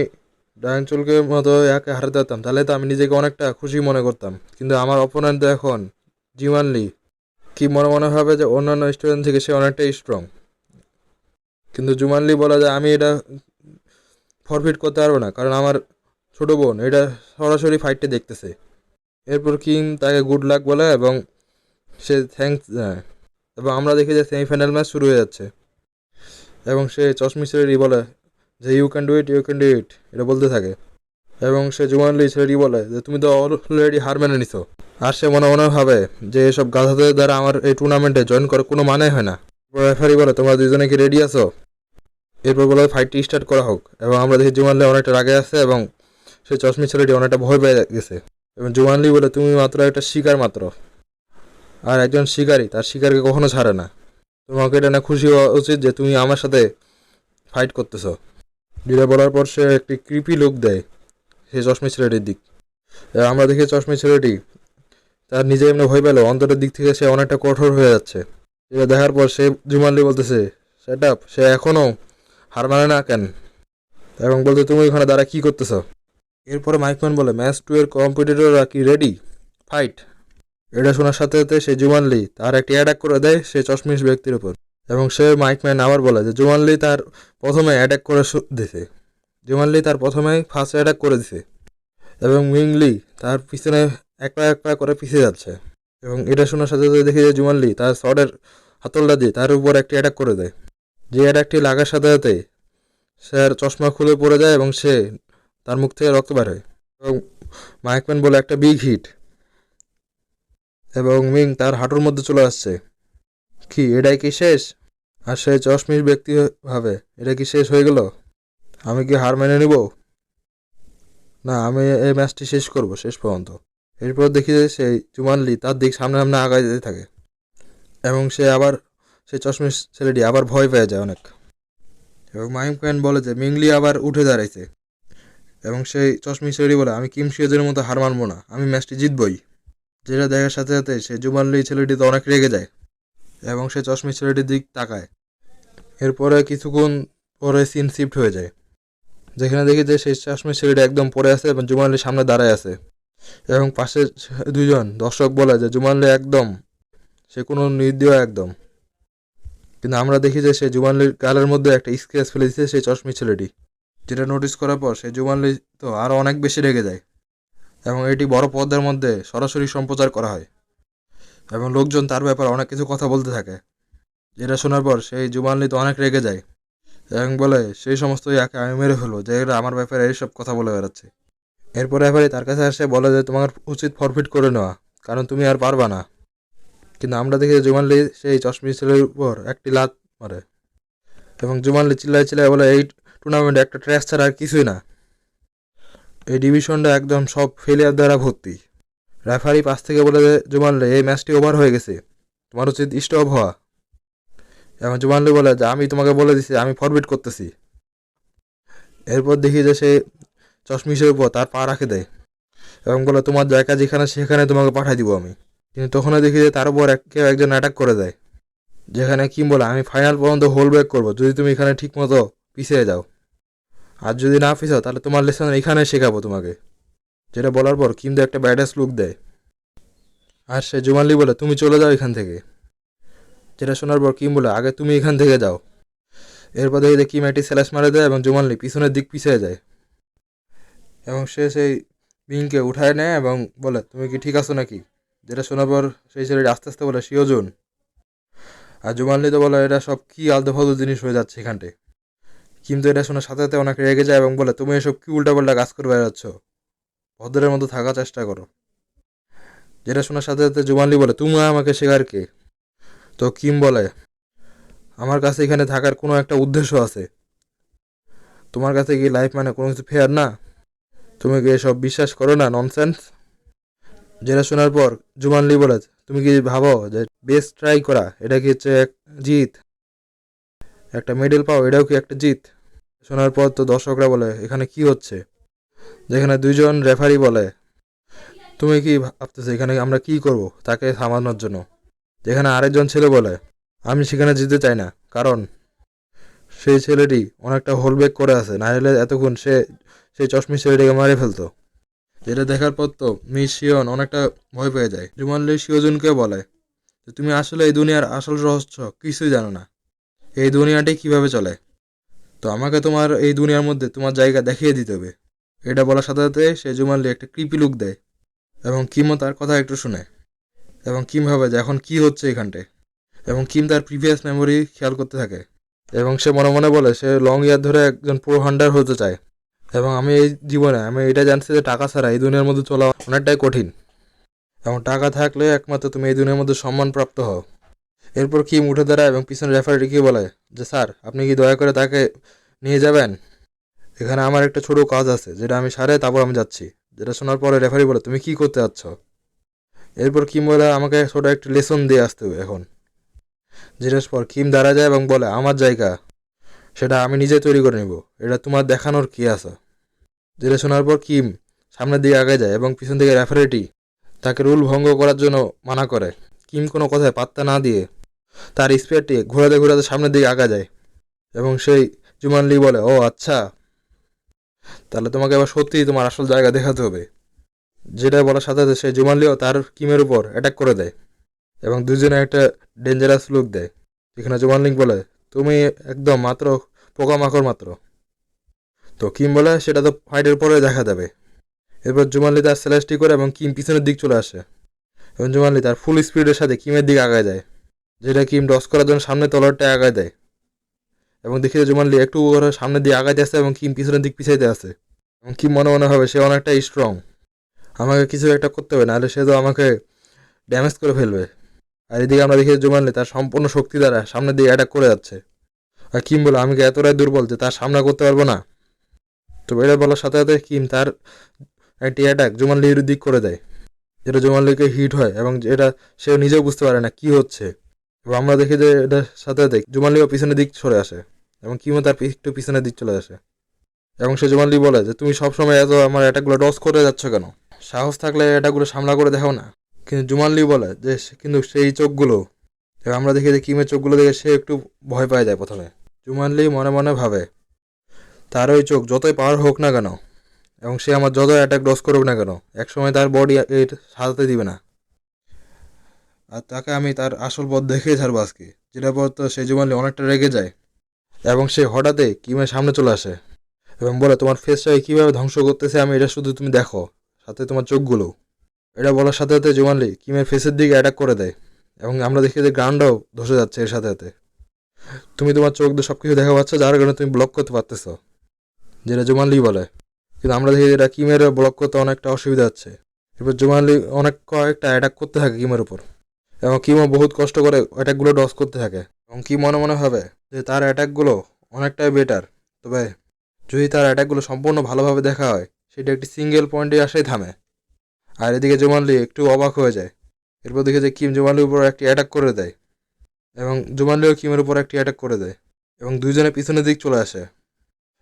Speaker 1: ডায়াঞ্চলকে মতো একে হারাতে পারতাম তাহলে তো আমি নিজেকে অনেকটা খুশি মনে করতাম, কিন্তু আমার অপোনেন্ট তো এখন জিওয়ানলি, কি মনে মনে হবে যে অন্যান্য স্টুডেন্ট থেকে সে অনেকটাই স্ট্রং, কিন্তু জুমানলি বলা যায় আমি এটা ফরফিট করতে পারবো না, কারণ আমার ছোটো বোন এটা সরাসরি ফাইটটা দেখতেছে। এরপর কিম তাকে গুড লাক বলে এবং সে থ্যাঙ্কস জানায় এবং আমরা দেখি যে সেমিফাইনাল ম্যাচ শুরু হয়ে যাচ্ছে এবং সে চশমি ছেলেটি বলে যে ইউ ক্যান ডু ইট এটা বলতে থাকে এবং সে জুমানলি ছেলেটি বলে যে তুমি তো অলরেডি হার মেনে নিছো। আর সে মনে মনে ভাবে যে এসব গাধাদের দ্বারা আমার এই টুর্নামেন্টে জয়েন করার কোনো মানে হয় না। রেফারি বলে তোমরা দুজনে কি রেডি আছো? এরপর বলে ফাইটটি স্টার্ট করা হোক এবং আমরা দেখি জুমানলি অনেকটা রাগে আছে এবং সেই চশমি ছেলেটি অনেকটা ভয় পেয়ে গেছে এবং জুমানলি বলে তুমি মাত্র একটা শিকার মাত্র, আর একজন শিকারী তার শিকারকে কখনো ছাড়ে না, তোমাকে এটা না খুশি হওয়া উচিত যে তুমি আমার সাথে ফাইট করতেছো। যেটা বলার পর সে একটি ক্রিপি লুক দেয় সেই চশমি ছেলেটির দিক। আমরা দেখি চশমি ছেলেটি তার নিজে এমনি ভয় পেল, অন্তরের দিক থেকে সে অনেকটা কঠোর হয়ে যাচ্ছে। এটা দেখার পর সে জুমানলি বলতেছে সেট আপ, সে এখনও হার মানে না কেন এবং বলতে তুমি ওখানে দাঁড়া কী করতেছ। এরপরে মাইকম্যান বলে ম্যাচ 2 এর কম্পিটিটররা কি রেডি ফাইট? এটা শোনার সাথে সাথে সে জুমানলি তার একটি অ্যাটাক করে দেয় সেই চশমিশ ব্যক্তির উপর এবং সে মাইকম্যান আবার বলে যে জুমানলি তার প্রথমে অ্যাটাক করে দিছে, জুমানলি তার প্রথমেই ফার্স্ট অ্যাটাক করে দিছে এবং মিংলি তার পিছনে একটা একটা করে পিছিয়ে যাচ্ছে এবং এটা শোনার সাথে সাথে দেখি যে জুমানলি তার শটের হাতলটা দিয়ে তার উপর একটি অ্যাটাক করে দেয়, যে অ্যাটাকটি লাগার সাথে সাথে সে চশমা খুলে পড়ে যায় এবং সে তার মুখ থেকে রক্ত বের হয় এবং মাইকম্যান বলে একটা বিগ হিট এবং মিং তার হাঁটুর মধ্যে চলে আসছে। কি এটাই কি শেষ? আর সেই চশমির ব্যক্তি ভাবে এটা কি শেষ হয়ে গেল, আমি কি হার মেনে নিব? না, আমি এই ম্যাচটি শেষ করব শেষ পর্যন্ত। এরপর দেখি যে সেই জুমানলি তার দিক সামনে সামনে আগায় যেতে থাকে এবং সে আবার সেই চশমির ছেলেটি আবার ভয় পেয়ে যায় অনেক এবং মাইকম্যান বলে যে মিংলি আবার উঠে দাঁড়াইছে এবং সেই চশমি ছেলেটি বলে আমি কিম শিওজের মতো হার মানবো না, আমি ম্যাচটি জিতবই। যেটা দেখার সাথে সাথে সে জুমানলি ছেলেটি তো অনেক রেগে যায় এবং সে চশমি ছেলেটির দিক তাকায়। এরপরে কিছুক্ষণ পরে সিন শিফট হয়ে যায়, যেখানে দেখি যে সেই চশমি ছেলেটি একদম পড়ে আছে এবং জুমানলির সামনে দাঁড়ায় আছে এবং পাশে দুইজন দর্শক বলে যে জুমানলি একদম সে কোনো নির্দয় একদম, কিন্তু আমরা দেখি যে সেই জুমানলির গালের মধ্যে একটা স্ক্র্যাচ ফেলে দিচ্ছে সেই চশমি ছেলেটি, যেটা নোটিস করার পর সেই জুমানলি তো আরও অনেক বেশি রেগে যায় এবং এটি বড় পর্দার মধ্যে সরাসরি সম্প্রচার করা হয় এবং লোকজন তার ব্যাপারে অনেক কিছু কথা বলতে থাকে, যেটা শোনার পর সেই জুমানলি তো অনেক রেগে যায় এবং বলে সেই সমস্ত ইয়াকে আমি মেরে ফেলবো যে এরা আমার ব্যাপারে এইসব কথা বলে বেড়াচ্ছে। এরপরে এবারে তার কাছে আসে বলে যে তোমার উচিত ফরফিট করে নেওয়া, কারণ তুমি আর পারবা না, কিন্তু আমরা দেখি জুমানলি সেই চশমি ছেলের উপর একটি লাত মারে এবং জুমানলি চিল্লায় চিল্লায় বলে এই টুর্নামেন্টে একটা ট্র্যাশ ছাড়া আর কিছুই না, এই ডিভিশনটা একদম সব ফেলিয়ার দ্বারা ভর্তি। রেফারি পাশ থেকে বলে যে জুমানলি এই ম্যাচটি ওভার হয়ে গেছে, তোমার উচিত স্টপ হওয়া। এবং জুমানলি বলে যে আমি তোমাকে বলে দিছি আমি ফরবিট করতেছি। এরপর দেখি যে সে চশমিশের উপর তার পা রাখে দেয় এবং বলে তোমার জায়গা যেখানে সেখানে তোমাকে পাঠাই দিব আমি। কিন্তু তখনও দেখি যে তার উপর কেউ একজন অ্যাটাক করে দেয়, যেখানে কিম বলে আমি ফাইনাল পর্যন্ত হোল্ড ব্যাক করবো যদি তুমি এখানে ঠিক মতো পিছিয়ে যাও, আর যদি না পিছাও তাহলে তোমার লেসন এখানে শেখাবো তোমাকে। যেটা বলার পর কিম তো একটা ব্যাডাস লুক দেয়, আর সে জুমানলি বলে তুমি চলে যাও এখান থেকে। যেটা শোনার পর কিম বলে আগে তুমি এখান থেকে যাও। এরপর দেখি কিম একটি স্ল্যাশ মারে দেয় এবং জুমানলি পিছনের দিক পিছিয়ে যায় এবং সে সেই বিংকে উঠায় নেয় এবং বলে তুমি কি ঠিক আছো নাকি। যেটা শোনার পর সেই ছেলেটি আস্তে আস্তে বলে শিওজুন। আর জুমানলি তো বলে এটা সব কি আলতু ফালতু জিনিস হয়ে যাচ্ছে এখানটে। কিন্তু এটা শোনার সাথে সাথে অনেক রেগে যায় এবং বলে তুমি এসব কি উল্টাপাল্টা কাজ করে বেড়াচ্ছ, ভদ্রের মতো থাকার চেষ্টা করো। যেটা শোনার সাথে সাথে জুমানলি বলে তুমি আমাকে শেখার কে। তো কিম বলে আমার কাছে এখানে থাকার কোনো একটা উদ্দেশ্য আছে, তোমার কাছে কি লাইফ মানে কোনো কিছু ফেয়ার না, তুমি কি এসব বিশ্বাস করো না ননসেন্স। যেটা শোনার পর জুমানলি বলে তুমি কি ভাবো যে বেস্ট ট্রাই করা এটা কি হচ্ছে এক জিত, একটা মেডেল পাও এটাও কি একটা জিত। শোনার পর তো দর্শকরা বলে এখানে কি হচ্ছে, যেখানে দুইজন রেফারি বলে তুমি কি ভাবতেছো এখানে আমরা কি করব তাকে থামানোর জন্য, যেখানে আরেকজন ছেলে বলে আমি সেখানে জিততে চাই না, কারণ সেই ছেলেটি অনেকটা হোলব্যাক করে আছে, না হলে এতক্ষণ সে সেই চশমি ছেলেটিকে মারে ফেলতো। যেটা দেখার পর তো মিস শিওন অনেকটা ভয় পেয়ে যায়। জুমানলি শিওজুনকে বলে যে তুমি আসলে এই দুনিয়ার আসল রহস্য কিছুই জানো না, এই দুনিয়াটাই কিভাবে চলে, তো আমাকে তোমার এই দুনিয়ার মধ্যে তোমার জায়গা দেখিয়ে দিতে হবে। এটা বলার সাথে সাথে সে জুমানলি একটা ক্রিপি লুক দেয় এবং কিমও তার কথা একটু শুনে এবং কিম ভাবে যে এখন কি হচ্ছে এখানটায়। এবং কিম তার প্রিভিয়াস মেমোরি খেয়াল করতে থাকে এবং সে মনে মনে বলে সে লং ইয়ার ধরে একজন প্রো হান্টার হতে চায় এবং আমি এই জীবনে আমি এটা জানছি যে টাকা ছাড়া এই দুনিয়ার মধ্যে চলা অনেকটাই কঠিন এবং টাকা থাকলে একমাত্র তুমি এই দুনিয়ার মধ্যে সম্মানপ্রাপ্ত হও। এরপর কিম উঠে দাঁড়ায় এবং পিছনে রেফারিকে বলে যে স্যার আপনি কি দয়া করে তাকে নিয়ে যাবেন, এখানে আমার একটা ছোট কাজ আছে যেটা আমি সারে তারপর আমি যাচ্ছি। যেটা শোনার পরে রেফারি বলে তুমি কি করতে যাচ্ছ। এরপর কিম বলে আমাকে ছোট একটা লেসন দিয়ে আসতে হবে এখন। যেটার পর কিম দাঁড়া যায় এবং বলে আমার জায়গা সেটা আমি নিজে তৈরি করে নেব, এটা তোমার দেখানোর কি আছে। যেটা শোনার পর কিম সামনের দিকে আগে যায় এবং পিছন থেকে রেফারিটি তাকে রুল ভঙ্গ করার জন্য মানা করে। কিম কোনো কথায় পাত্তা না দিয়ে তার স্পিয়ারটি ঘোরাতে ঘোরাতে সামনের দিকে আগা যায় এবং সেই জুমানলি বলে ও আচ্ছা, তাহলে তোমাকে এবার সত্যিই তোমার আসল জায়গা দেখাতে হবে। যেটা বলার সাথে সাথে সেই জুমানলিও তার কিমের উপর অ্যাটাক করে দেয় এবং দুজনে একটা ডেঞ্জারাস লুক দেয়, যেখানে জুমানলিং বলে তুমি একদম মাত্র পোকামাকড় মাত্র। তো কিম বলে সেটা তো ফাইটের পরে দেখা যাবে। এরপর জুমানলি তার স্ল্যাশটি করে এবং কিম পিছনের দিক চলে আসে এবং জুমানলি তার ফুল স্পিডের সাথে কিমের দিকে আগায় যায়, যেটা কিম ডস করার জন্য সামনে তলোয়ারটা আগায় দেয় এবং দেখি জুমানলি একটু করে সামনের দিকে আগাইতে আসে এবং কিম পিছনের দিক পিছাইতে আসে এবং কিম মনে মনে হবে সে অনেকটা স্ট্রং, আমাকে কিছু একটা করতে হবে নাহলে সে তো আমাকে ড্যামেজ করে ফেলবে। আর এদিকে আমরা দেখি জুমানলি তার সম্পূর্ণ শক্তি দ্বারা সামনের দিকে অ্যাটাক করে যাচ্ছে আর কিম বলে আমি কি এতটাই দুর্বল যে তার সামনা করতে পারবো না। তো এটা বলার সাথে সাথে কিম তার একটি অ্যাটাক জুমানলির দিক করে দেয়, যেটা জুমানলিকে হিট হয় এবং এটা সে নিজেও বুঝতে পারে না কি হচ্ছে। এবং আমরা দেখি যে এটার সাথে সাথে জুমানলিও পিছনের দিক সরে আসে এবং কিমও তার একটু পিছনের দিক চলে আসে এবং সে জুমানলি বলে যে তুমি সবসময় এত আমার অ্যাটাকগুলো ডস করে যাচ্ছ কেন, সাহস থাকলে অ্যাটাকগুলো সামলা করে দেখাও না। কিন্তু জুমানলি বলে যে কিন্তু সেই চোখগুলো, এবং আমরা দেখি যে কিমের চোখগুলো দেখে সে একটু ভয় পায় যায় প্রথমে। জুমানলি মনে মনে ভাবে তার ওই চোখ যতই পাওয়ার হোক না কেন এবং সে আমার যত অ্যাটাক ডস করুক না কেন একসময় তার বডি সাজাতে দিবে না, আর তাকে আমি তার আসল পথ দেখেই ছাড়বো আজকে। যেটা পর তো সেই জুমানলি অনেকটা রেগে যায় এবং সে হঠাৎই কিমের সামনে চলে আসে এবং বলে তোমার ফেসটাকে কীভাবে ধ্বংস করতেছে আমি এটা শুধু তুমি দেখো, সাথে তোমার চোখগুলো। এটা বলার সাথে সাথে জুমানলি কিমের ফেসের দিকে অ্যাটাক করে দেয় এবং আমরা দেখি যে গ্রাউন্ডটাও ধসে যাচ্ছে এর সাথে সাথে। তুমি তোমার চোখ দিয়ে সব কিছু দেখা পাচ্ছ যার কারণে তুমি ব্লক করতে পারতেছ, যেটা জুমানলি বলে। কিন্তু আমরা দেখি এটা কিমের ব্লক করতে অনেকটা অসুবিধা হচ্ছে। এরপর জুমানলি অনেক কয়েকটা অ্যাটাক করতে থাকে কিমের উপর এবং কিমও বহুত কষ্ট করে অ্যাটাকগুলো ডস করতে থাকে এবং কি মনে মনে ভাবে যে তার অ্যাটাকগুলো অনেকটাই বেটার। তবে যদি তার অ্যাটাকগুলো সম্পূর্ণ ভালোভাবে দেখা হয়, সেটা একটি সিঙ্গেল পয়েন্টে আসাই থামে। আর এদিকে জুমানলি একটু অবাক হয়ে যায়। এরপর দেখে যে কিম জুমানলির উপর একটি অ্যাটাক করে দেয় এবং জুমানলিও কিমের উপর একটি অ্যাটাক করে দেয় এবং দুইজনে পিছনের দিক চলে আসে।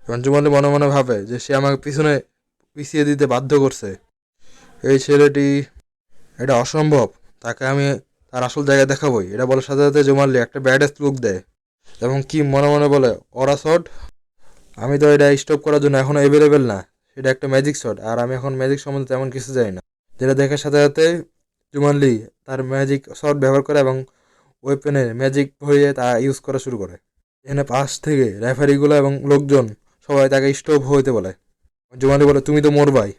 Speaker 1: এবং জুমানলি মনে মনে ভাবে যে সে আমাকে পিছনে পিছিয়ে দিতে বাধ্য করছে। এই ছেলেটি, এটা অসম্ভব, তাকে আমি তার আসল জায়গায় দেখাবই। এটা বলার সাথে সাথে জুমানলি একটা ব্যাডেস লুক দেয় এবং কিম মনে মনে বলে, ওরা শট, আমি তো এটা স্টপ করার জন্য এখনও অ্যাভেলেবেল না, সেটা একটা ম্যাজিক শট, আর আমি এখন ম্যাজিক সম্বন্ধে তেমন কিছু জানি না। যেটা দেখার সাথে সাথে জুমানলি তার ম্যাজিক শট ব্যবহার করে এবং ওয়েপেনে ম্যাজিক ভরিয়ে তা ইউজ করা শুরু করে। এখানে পাশ থেকে রেফারিগুলো এবং লোকজন সবাই তাকে স্টপ হইতে বলে। জুমানলি বলে, তুমি তো মরবাই।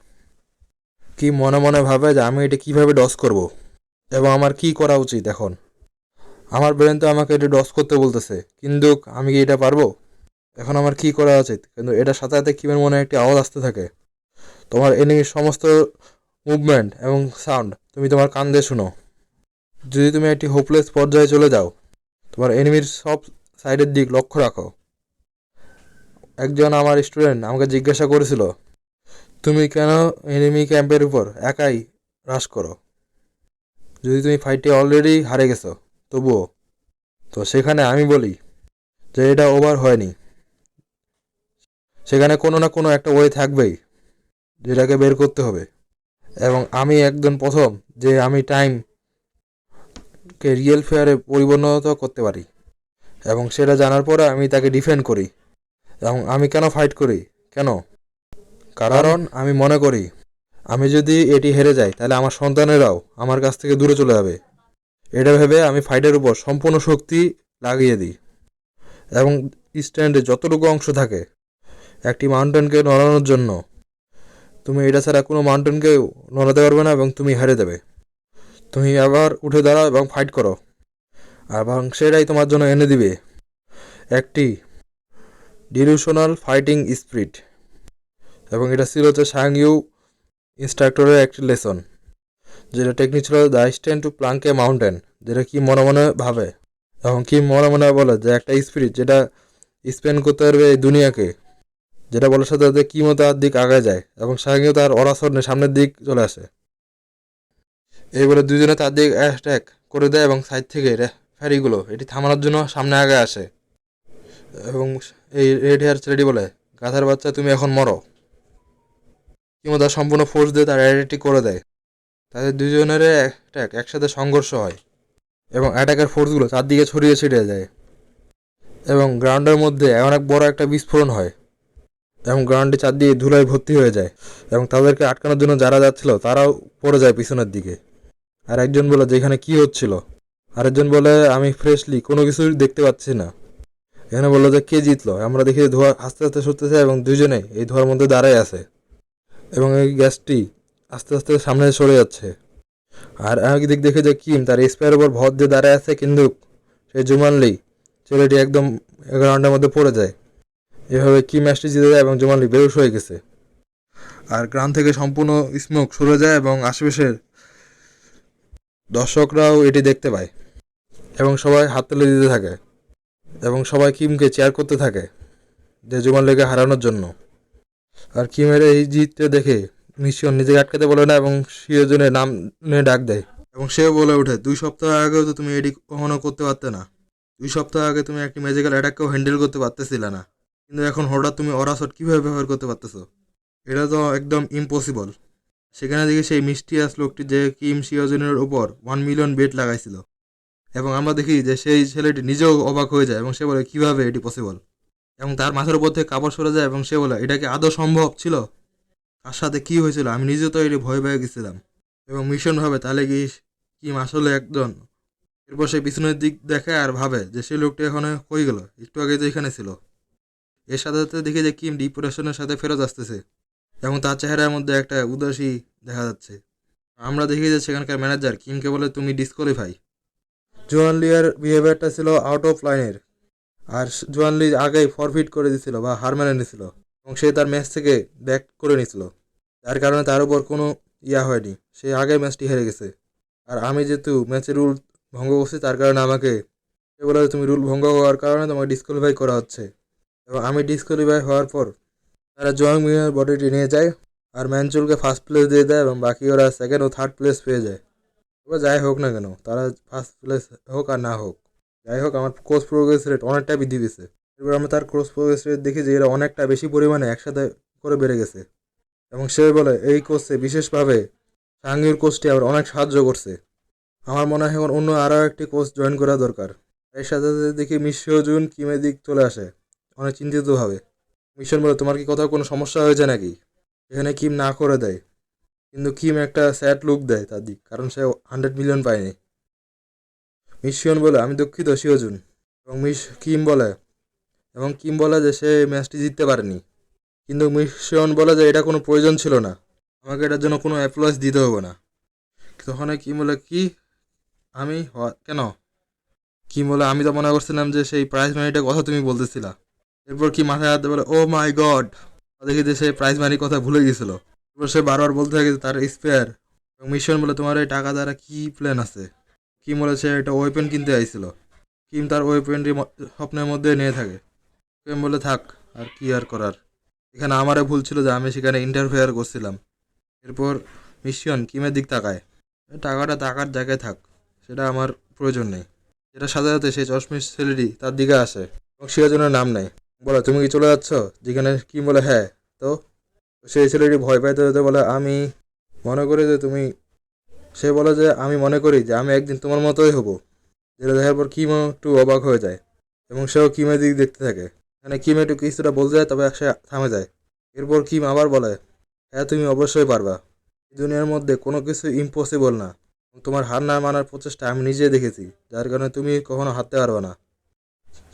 Speaker 1: কি মনে মনে ভাবে যে আমি এটা কিভাবে ডস করব এবং আমার কি করা উচিত এখন। আমার ব্রেন তো আমাকে এটা ডস করতে বলতেছে, কিন্তু আমি কি এটা পারবো? এখন আমার কি করা উচিত? কিন্তু এটার সাথে সাথে কিমের মনে একটি আওয়াজ আসতে থাকে, তোমার এনিমির সমস্ত মুভমেন্ট এবং সাউন্ড তুমি তোমার কান দিয়ে শুনো। যদি তুমি একটি হোপলেস পর্যায়ে চলে যাও, তোমার এনিমির সব সাইডের দিক লক্ষ্য রাখো। একজন আমার স্টুডেন্ট আমাকে জিজ্ঞাসা করেছিল, তুমি কেন এনিমি ক্যাম্পের উপর একাই রাশ করো, যদি তুমি ফাইটে অলরেডি হারে গেছো তবুও? তো সেখানে আমি বলি যে এটা ওভার হয়নি, সেখানে কোনো না কোনো একটা ওয়ে থাকবেই যেটাকে বের করতে হবে। এবং আমি একজন প্রথম যে আমি টাইমকে রিয়েল ফেয়ারে পরিবর্তিত করতে পারি, এবং সেটা জানার পরে আমি তাকে ডিফেন্ড করি। এবং আমি কেন ফাইট করি, কেন? কারণ আমি মনে করি আমি যদি এটি হেরে যাই তাহলে আমার সন্তানেরাও আমার কাছ থেকে দূরে চলে যাবে। এটা ভেবে আমি ফাইটের উপর সম্পূর্ণ শক্তি লাগিয়ে দিই এবং স্ট্যান্ডে যতটুকু অংশ থাকে একটি মাউন্টেনকে নড়ানোর জন্য, তুমি এটা ছাড়া কোনো মাউন্টেনকেও নড়াতে পারবে না এবং তুমি হেরে দেবে। তুমি আবার উঠে দাঁড়াও এবং ফাইট করো, এবং সেটাই তোমার জন্য এনে দিবে একটি ডিলুশনাল ফাইটিং স্পিরিট। এবং এটা ছিল হচ্ছে সাং ইউ ইনস্ট্রাক্টরের একটি লেসন, যেটা টেকনিক ছিল the stand two Planck a mountain, যেটা কি মনে মনে ভাবে এবং কি মনে মনে বলে যে একটা স্পিরিট যেটা স্পেন্ড করতে পারবে এই দুনিয়াকে, যেটা বলার সাথে সাথে কিমো তার দিক আগায় যায় এবং সাংইও তার অরাসনের সামনের দিক চলে আসে। এই বলে দুজনে তার দিক অ্যাটাক করে দেয় এবং সাইড থেকে ফ্যারিগুলো এটি থামানোর জন্য সামনে আগে আসে। এবং এই রেড হেয়ার ছেলেটি বলে, গাধার বাচ্চা তুমি এখন মরো। কিমো তার সম্পূর্ণ ফোর্স দিয়ে তার অ্যাটাকটি করে দেয়। তাদের দুজনের অ্যাটাক একসাথে সংঘর্ষ হয় এবং অ্যাটাকের ফোর্সগুলো চারদিকে ছড়িয়ে ছিটিয়ে যায় এবং গ্রাউন্ডের মধ্যে অনেক বড় একটা বিস্ফোরণ হয় এবং গ্রাউন্ডটি চারদিকে ধুলায় ভর্তি হয়ে যায় এবং তাদেরকে আটকানোর জন্য যারা যাচ্ছিল তারাও পড়ে যায় পিছনের দিকে। আর একজন বলে যে এখানে কী হচ্ছিল, আরেকজন বলে আমি ফ্রেশলি কোনো কিছু দেখতে পাচ্ছি না। এখানে বললো যে কে জিতলো, আমরা দেখি ধোঁয়া আস্তে আস্তে সরতেছে এবং দুজনে এই ধোঁয়ার মধ্যে দাঁড়ায় আছে এবং এই গ্যাসটি আস্তে আস্তে সামনে সরে যাচ্ছে। আর একদিক দেখে যে কিম তার স্পায়ের উপর ভর দিয়ে দাঁড়ায় আছে, কিন্তু সেই জুমানলি ছেলেটি একদম গ্রাউন্ডের মধ্যে পড়ে যায়। এভাবে কি ম্যাচটি জিতে যায় এবং জুমানলি বেরোশ হয়ে গেছে। আর গ্রাউন্ড থেকে সম্পূর্ণ স্মোক সরে যায় এবং আশেপাশের দর্শকরাও এটি দেখতে পায় এবং সবাই হাততালি দিতে থাকে এবং সবাই কিমকে চেয়ার করতে থাকে যে জুমানলিকে হারানোর জন্য। আর কিমের এই জিততে দেখে মিশন নিজেকে আটকাতে বলে না এবং সিওজনের নাম নিয়ে ডাক দেয় এবং সেও বলে ওঠে, 2 সপ্তাহ আগেও তো তুমি এটি কখনো করতে পারতে না। 2 সপ্তাহ আগে তুমি একটি ম্যাজিক্যাল অ্যাটাককেও হ্যান্ডেল করতে পারতেছিলে না, কিন্তু এখন হঠাৎ তুমি অরাশট কীভাবে ব্যবহার করতে পারতেছো? এটা তো একদম ইম্পসিবল। সেখানে দেখি সেই মিস্টিয়াস লোকটি যে কিম সিওজনের উপর 1 মিলিয়ন বেট লাগাইছিল এবং আমরা দেখি যে সেই ছেলেটি নিজেও অবাক হয়ে যায় এবং সে বলে কিভাবে এটি পসিবল, এবং তার মাথার উপর থেকে কাপড় সরে যায় এবং সে বলে এটা কি আদৌ সম্ভব ছিল? তার সাথে কী হয়েছিল? আমি নিজে তো এটি ভয় পেয়ে গেছিলাম। এবং মিশন ভাবে তাহলে কি কিম আসলে একজন। এরপর সে পিছনের দিক দেখে আর ভাবে যে সেই লোকটি এখানে কই গেল, একটু আগে তো এখানে ছিল। এর সাথে সাথে দেখি যে কিম ডিপ্রেশনের সাথে ফেরত আসতেছে এবং তার চেহারার মধ্যে একটা উদাসী দেখা যাচ্ছে। আমরা দেখি যে সেখানকার ম্যানেজার কিমকে বলে তুমি ডিসকোয়ালিফাই। জোয়ানলিয়ার বিহেভিয়ারটা ছিল আউট অফ লাইনের, আর জোয়ানলি আগেই ফরফিট করে দিছিল বা হার মেনে নিছিল এবং সে তার ম্যাচ থেকে ব্যাক করে নিছিল, যার কারণে তার উপর কোনো হয়নি, সে আগের ম্যাচটি হেরে গেছে। আর আমি যেহেতু ম্যাচের রুল ভঙ্গ করছি তার কারণে আমাকে সে বলে যে তুমি রুল ভঙ্গ হওয়ার কারণে তোমাকে ডিসকোয়ালিফাই করা হচ্ছে। এবং আমি ডিসকোয়ালিফাই হওয়ার পর তারা জং মিয়ার বডিটি নিয়ে যায় আর ম্যানচুলকে ফার্স্ট প্লেস দিয়ে দেয় এবং বাকি ওরা সেকেন্ড ও থার্ড প্লেস পেয়ে যায়। এবার যাই হোক না কেন, তারা ফার্স্ট প্লেস হোক আর না হোক, যাই হোক আমার ক্রস প্রোগ্রেস রেট অনেকটা বৃদ্ধি পেয়েছে। এবার আমরা তার ক্রস প্রোগ্রেস রেট দেখি যে এরা অনেকটা বেশি পরিমাণে একসাথে করে বেড়ে গেছে। এবং সে বলে এই কোর্সে বিশেষভাবে সাঙ্গির কোর্সটি আবার অনেক সাহায্য করছে। আমার মনে হয় এখন অন্য আরও একটি কোর্স জয়েন করা দরকার। এর সাথে সাথে দেখি মিশিওজুন কিমের দিক চলে আসে অনেক চিন্তিতভাবে। মিশন বলে তোমার কি কোথাও কোনো সমস্যা হয়েছে নাকি? এখানে কিম না করে দেয়, কিন্তু কিম একটা স্যাড লুক দেয় তার দিক, কারণ সে 100 মিলিয়ন পায়নি। মিশিয়ন বলে আমি দুঃখিত শিওজুন। এবং কিম বলে যে সে ম্যাচটি জিততে পারেনি, কিন্তু মিশিয়ন বলে যে এটা কোনো প্রয়োজন ছিল না, আমাকে এটার জন্য কোনো অ্যাপ্লয়েস দিতে হবে না। তখন কিম বলে কি আমি কেন? কিম বলে আমি তো মনে করছিলাম যে সেই প্রাইজ মানিটার কথা তুমি বলতেছিলা। এরপর কি মাথায় হাত দিয়ে বলে ও মাই গড, দেখি যে সে প্রাইজ মানির কথা ভুলে গেছিল। এরপর সে বারবার বলতে থাকে যে তার স্পেয়ার। এবং মিশন বলে তোমার এই টাকা দ্বারা কি প্ল্যান আছে? কিম বলে সে একটা ওয়েপেন কিনতে আইছিল। কিম তার ওয়েপেনটি স্বপ্নের মধ্যে নিয়ে থাকে। কিম বলে থাক, আর কি আর করার, এখানে আমারও ভুল ছিল যে আমি সেখানে ইন্টারফেয়ার করছিলাম। এরপর মিশন কিমের দিক তাকায়, টাকাটা টাকার জায়গায় থাক, সেটা আমার প্রয়োজন নেই। যেটা সাথে সাথে সেই চশমিশ ছেলেটি তার দিকে আসে এবং সিরাজনের নাম নেয়। বলে তুমি কি চলে যাচ্ছ? যেখানে কিম বলে হ্যাঁ। তো সেই ছেলেটি ভয় পাইতে যেতে বলে আমি মনে করি যে তুমি, সে বলে যে আমি মনে করি যে আমি একদিন তোমার মতোই হব। যেটা দেখার পর কিমও একটু অবাক হয়ে যায় এবং সেও কিমের দিক দেখতে থাকে। এখানে কিম একটু কিছুটা বলতে যায়, তবে সে থামে যায়। এরপর কিম আবার বলে হ্যাঁ তুমি অবশ্যই পারবা, এই দুনিয়ার মধ্যে কোনো কিছু ইম্পসিবল না। তোমার হার না মানার প্রচেষ্টা আমি নিজে দেখেছি, যার কারণে তুমি কখনো হারতে পারবে না।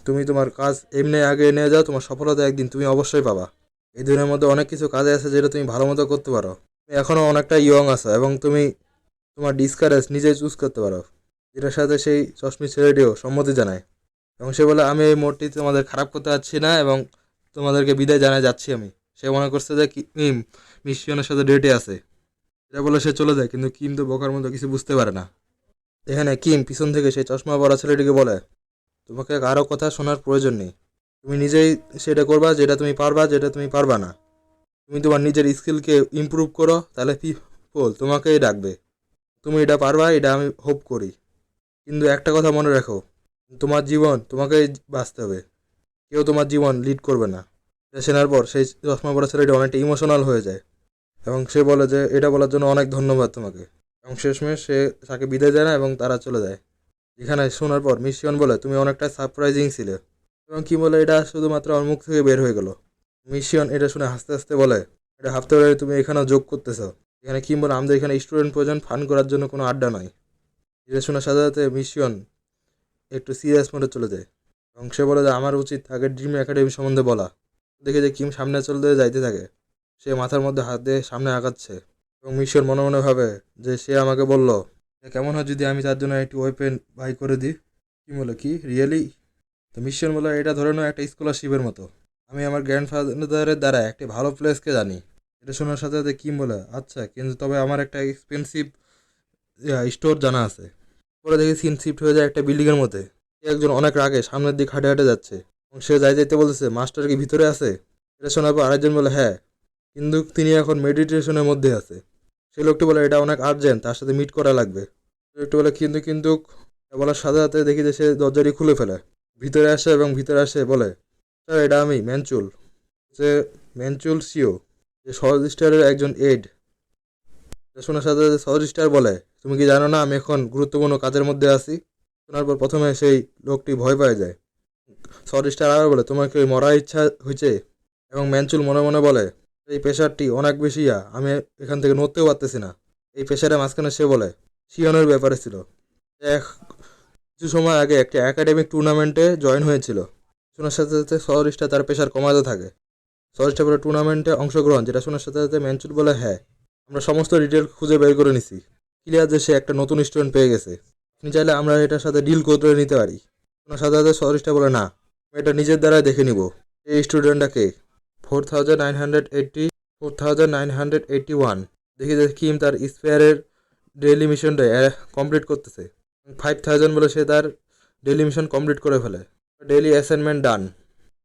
Speaker 1: তুমি তোমার কাজ এমনি আগে নিয়ে যাও, তোমার সফলতা একদিন তুমি অবশ্যই পাবা। এই দুনিয়ার মধ্যে অনেক কিছু কাজে আছে যেটা তুমি ভালো মতো করতে পারো। তুমি এখনও অনেকটা ইয়ং আছো এবং তুমি তোমার ডিসকারেজ নিজেই চুজ করতে পারো। যেটার সাথে সেই চশমি ছেলেটিও সম্মতি জানায় এবং সে বলে আমি এই মোড়টি তোমাদের খারাপ করতে পারছি না এবং তোমাদেরকে বিদায় জানায় যাচ্ছি আমি। সে মনে করছে যে কিম মিশনের সাথে ডেটে আছে, এটা বলে সে চলে যায়, কিন্তু কিম তো বোকার মতো কিছু বুঝতে পারে না। এখানে কিম পিছন থেকে সেই চশমা পরা ছেলেটিকে বলে তোমাকে কারো কথা শোনার প্রয়োজন নেই, তুমি নিজেই সেটা করবা যেটা তুমি পারবা, যেটা তুমি পারবা না তুমি তোমার নিজের স্কিলকে ইমপ্রুভ করো, তাহলে পিপল তোমাকেই ডাকবে। তুমি এটা পারবা, এটা আমি হোপ করি। কিন্তু একটা কথা মনে রাখো, তোমার জীবন তোমাকেই বাঁচতে হবে, কেউ তোমার জীবন লিড করবে না। এটা শোনার পর সেই চশমা পরা ছেলেটি অনেকটা ইমোশনাল হয়ে যায় এবং সে বলে যে এটা বলার জন্য অনেক ধন্যবাদ তোমাকে। এবং শেষমেশ সে তাকে বিদায় দেয় না এবং তারা চলে যায়। এখানে শোনার পর মিশিয়ন বলে তুমি অনেকটা সারপ্রাইজিং ছিলে। এবং কি বলে এটা শুধুমাত্র আমার মুখ থেকে বের হয়ে গেল। মিশিয়ন এটা শুনে হাসতে হাসতে বলে এটা ভাবতে পারে তুমি এখানেও যোগ করতেছো। এখানে কি বলে আমাদের এখানে স্টুডেন্ট প্রয়োজন, ফান করার জন্য কোনো আড্ডা নয়। এটা শোনার সাথে সাথে মিশিয়ন একটু সিরিয়াস মোডে চলে যায় এবং সে বলে যে আমার উচিত তাকে ড্রিম একাডেমি সম্বন্ধে বলা। দেখে যে কিম সামনে চলতে যাইতে থাকে, সে মাথার মধ্যে হাত দিয়ে সামনে আগাচ্ছে এবং মিশন মনে মনে ভাবে যে সে আমাকে বলল কেমন হয় যদি আমি তার জন্য একটি ওয়েপেন বাই করে দিই। কি বলে কি রিয়েলি? তো মিশন বলে এটা ধরে নাও একটা স্কলারশিপের মতো, আমি আমার গ্র্যান্ডফাদারের দ্বারা একটি ভালো প্লেসকে জানি। এটা শোনার সাথে সাথে কিম বলে আচ্ছা, কিন্তু তবে আমার একটা এক্সপেন্সিভ স্টোর জানা আছে। পরে দেখি সিন শিফট হয়ে যায় একটা বিল্ডিংয়ের মধ্যে। একজন অনেক রাগে সামনের দিকে হাঁটে হাঁটে যাচ্ছে এবং সে যাইতে বলতেছে মাস্টার কি ভিতরে আছে? এটা শোনার পর আরেকজন বলে হ্যাঁ, কিন্তু তিনি এখন মেডিটেশনের মধ্যে আছে। সে লোকটি বলে এটা অনেক আর্জেন্ট, তার সাথে মিট করা লাগবে। লোকটি বলে কিন্তু বলার সাথে সাথে দেখি যে সে দরজাটি খুলে ফেলে, ভিতরে আসে এবং ভিতরে আসে বলে স্যার এটা আমি ম্যানচুল, সে ম্যানচুল সিও, যে সহজ স্টারের একজন এড। শোনার সাথে সাথে সহজ স্টার বলে তুমি কি জানো না আমি এখন গুরুত্বপূর্ণ কাজের মধ্যে আছি? শোনার পর প্রথমে সেই লোকটি ভয় পেয়ে যায়। সহজ স্টার আবার বলে তোমার কি মরার ইচ্ছা হয়েছে? এবং ম্যানচুল মনে মনে বলে এই প্রেশারটি অনেক বেশি, আমি এখান থেকে নড়তেও পারতেছি না। এই প্রেশারের মাঝখানে সে বলে শিয়নের ব্যাপারে ছিল, এক কিছু সময় আগে একটা একাডেমিক টুর্নামেন্টে জয়েন হয়েছিল। শোনার সাথে সাথে শহর স্টার তার প্রেশার কমাতে থাকে। শহর স্টার বলে টুর্নামেন্টে অংশগ্রহণ, যেটা শোনার সাথে সাথে ম্যানচুল বলে হ্যাঁ, আমরা সমস্ত ডিটেল খুঁজে বের করে নিছি, ক্লিয়ার যে সে একটা নতুন স্টুডেন্ট পেয়ে গেছে, আপনি চাইলে আমরা এটার সাথে ডিল করে নিতে পারি। শোনার সাথে সাথে শহর স্টার বলে না, আমি এটা নিজের দ্বারাই দেখে নিব। এই স্টুডেন্টটা কে? 4981। দেখি যে কিম তার স্পেয়ারের ডেইলি মিশনটা কমপ্লিট করতেছে। 5000 বলে সে তার ডেইলি মিশন কমপ্লিট করে ফেলে। ডেইলি অ্যাসাইনমেন্ট ডান।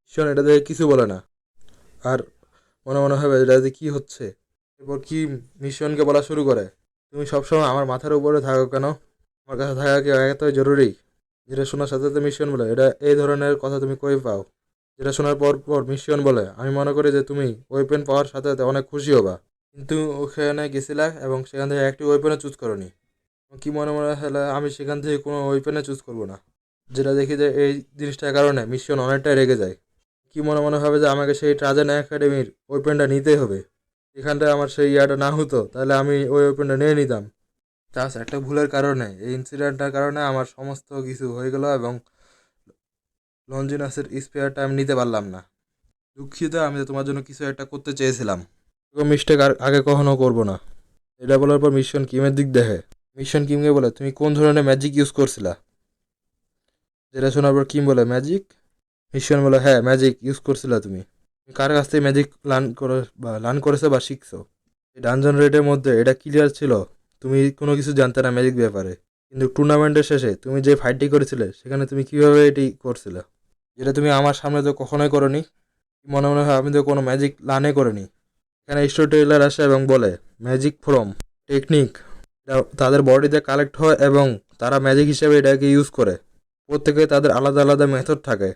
Speaker 1: মিশন এটা দেখে কিছু বলে না, আর মনে মনে হবে এটা যে কী হচ্ছে। এরপর কি মিশনকে বলা শুরু করে, তুমি সবসময় আমার মাথার উপরে থাকো কেন, আমার কাছে থাকা কি এতই জরুরি? যেটা শোনার সাথে সাথে মিশন বলে, এটা এই ধরনের কথা তুমি কই পাও? যেটা শোনার পর পর মিশন বলে, আমি মনে করি যে তুমি ওয়েপেন পাওয়ার সাথে সাথে অনেক খুশি হবা, কিন্তু ওখানে গেছিলা এবং সেখান থেকে একটি ওয়েপেনও চুজ করনি। কি মনে মনে হলে আমি সেখান থেকে কোনো ওয়েপেনে চুজ করবো না। যেটা দেখি যে এই জিনিসটার কারণে মিশন অনেকটাই রেগে যায়। কি মনে মনে হবে যে আমাকে সেই ট্রাজেন একাডেমির ওয়েপেনটা নিতেই হবে। এখানটায় আমার সেই ইয়াটা না হতো তাহলে আমি ওই ওয়েপেনটা নিয়ে নিতাম। জাস্ট একটা ভুলের কারণে, এই ইনসিডেন্টটার কারণে আমার সমস্ত কিছু হয়ে গেল এবং লঞ্জিনাসের স্পেয়ারটা আমি নিতে পারলাম না। দুঃখিত, আমি তো তোমার জন্য কিছু একটা করতে চেয়েছিলাম। এরকম মিস্টেক আর আগে কখনো করবো না। এটা বলার পর মিশন কিমের দিক দেখে। মিশন কিমকে বলে, তুমি কোন ধরনের ম্যাজিক ইউজ করছিলা? যেটা শোনার পর কিম বলে, ম্যাজিক? মিশন বলে, হ্যাঁ ম্যাজিক ইউজ করছিলা তুমি। তুমি কার কাছ থেকে ম্যাজিক লার্ন করেছো বা শিখছো? এই ডানজন রেডের মধ্যে এটা ক্লিয়ার ছিল তুমি কোনো কিছু জানতে না ম্যাজিক ব্যাপারে, কিন্তু টুর্নামেন্টের শেষে তুমি যে ফাইটটি করেছিলে সেখানে তুমি কিভাবে এটি করছিলে, যেটা তুমি আমার সামনে তো কখনোই করনি। মনে মনে হয় আমি তো কোনো ম্যাজিক লার্নে করিনি। এখানে স্টোরি টেলার আসে এবং বলে, ম্যাজিক ফ্রম টেকনিক তাদের বডিতে কালেক্ট হয় এবং তারা ম্যাজিক হিসেবে এটাকে ইউজ করে। প্রত্যেকে তাদের আলাদা আলাদা মেথড থাকে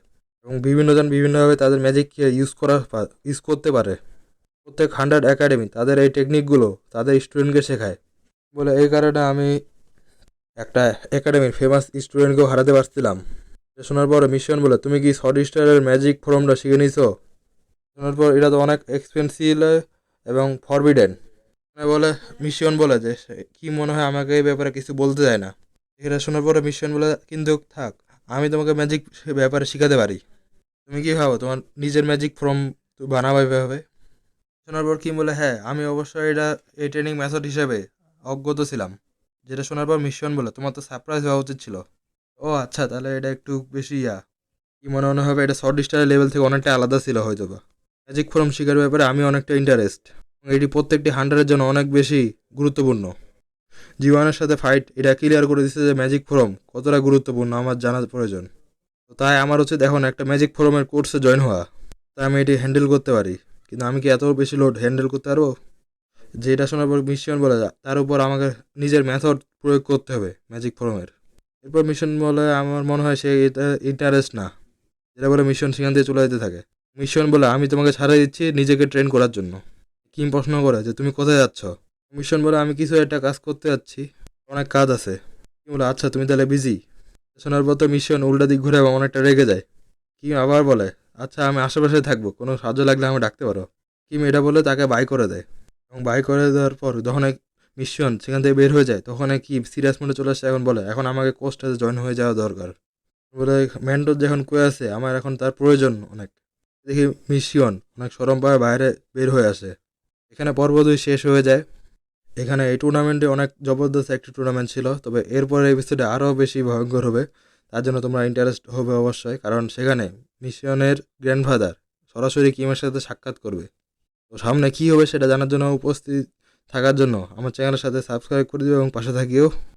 Speaker 1: এবং বিভিন্নজন বিভিন্নভাবে তাদের ম্যাজিককে ইউজ করতে পারে। প্রত্যেক 100 একাডেমি তাদের এই টেকনিকগুলো তাদের স্টুডেন্টকে শেখায়। বলে এই কারণে আমি একটা একাডেমির ফেমাস স্টুডেন্টকেও হারাতে পারছিলাম। এটা শোনার পরে মিশন বলে, তুমি কি সড স্টারের ম্যাজিক ফর্মটা শিখে নিছো? শোনার পর এটা তো অনেক এক্সপেন্সিভ এবং ফরবিডেন। বলে মিশন বলে যে কি মনে হয় আমাকে এই ব্যাপারে কিছু বলতে যায় না। এটা শোনার পরে মিশন বলে, কিন্তু থাক, আমি তোমাকে ম্যাজিক ব্যাপারে শেখাতে পারি। তুমি কি ভাবো তোমার নিজের ম্যাজিক ফর্ম বানাবে এভাবে? শোনার পর কিম বলে, হ্যাঁ আমি অবশ্যই এটা এই ট্রেনিং মেথড হিসেবে অজ্ঞত ছিলাম। যেটা শোনার পর মিশন বলে, তোমার তো সারপ্রাইজ হওয়া উচিত ছিল। ও আচ্ছা, তাহলে এটা একটু বেশি কি মনে মনে হবে এটা শর্ট স্টারের লেভেল থেকে অনেকটা আলাদা ছিল হয়তো বা। ম্যাজিক ফর্ম শিকার ব্যাপারে আমি অনেকটা ইন্টারেস্ট, এটি প্রত্যেকটি হান্টারের জন্য অনেক বেশি গুরুত্বপূর্ণ। জীবনের সাথে ফাইট এটা ক্লিয়ার করে দিচ্ছে যে ম্যাজিক ফর্ম কতটা গুরুত্বপূর্ণ আমার জানার প্রয়োজন। তো তাই আমার উচিত এখন একটা ম্যাজিক ফর্মের কোর্সে জয়েন হওয়া, তাই আমি এটি হ্যান্ডেল করতে পারি। কিন্তু আমি কি এত বেশি লোড হ্যান্ডেল করতে পারবো? যেটা শোনার পর মিশন বলে, তার উপর আমাকে নিজের মেথড প্রয়োগ করতে হবে ম্যাজিক ফর্মের। এরপর মিশন বলে, আমার মনে হয় সে এটা ইন্টারেস্ট না। যেটা বলে মিশন সেখান থেকে চলে যেতে থাকে। মিশন বলে, আমি তোমাকে ছাড়াই দিচ্ছি নিজেকে ট্রেন করার জন্য। কিম প্রশ্ন করে যে তুমি কোথায় যাচ্ছ? মিশন বলে, আমি কিছু একটা কাজ করতে যাচ্ছি, অনেক কাজ আছে। কিম বলে, আচ্ছা তুমি তাহলে বিজি। শোনার পর তো মিশন উল্টা দিক ঘুরে এবং অনেকটা রেগে যায়। কিম আবার বলে, আচ্ছা আমি আশেপাশে থাকবো, কোনো সাহায্য লাগলে আমি ডাকতে পারো। কিম এটা বলে তাকে বাই করে দেয় এবং বাই করে দেওয়ার পর যখন এক মিশন সেখান থেকে বের হয়ে যায় তখন কি সিরিয়াস মোডে চলে আসে। এখন বলে, এখন আমাকে কোস্টে জয়েন হয়ে যাওয়া দরকার। বলে, মেন্টর যখন কয়ে আছে আমার এখন তার প্রয়োজন অনেক। দেখি মিশন অনেক সরম পায়ে বাইরে বের হয়ে আসে। এখানে পর্ব 2 শেষ হয়ে যায়। এখানে এই টুর্নামেন্টে অনেক জবরদস্ত একটি টুর্নামেন্ট ছিল, তবে এরপরে এপিসোডে আরও বেশি ভয়ঙ্কর হবে। তার জন্য তোমরা ইন্টারেস্ট হবে অবশ্যই, কারণ সেখানে মিশনের গ্র্যান্ডফাদার সরাসরি কিমের সাথে সাক্ষাৎ করবে। তো সামনে কী হবে সেটা জানার জন্য উপস্থিত থাকার জন্য আমার চ্যানেলের সাথে সাবস্ক্রাইব করে দিও এবং পাশে থাকিও।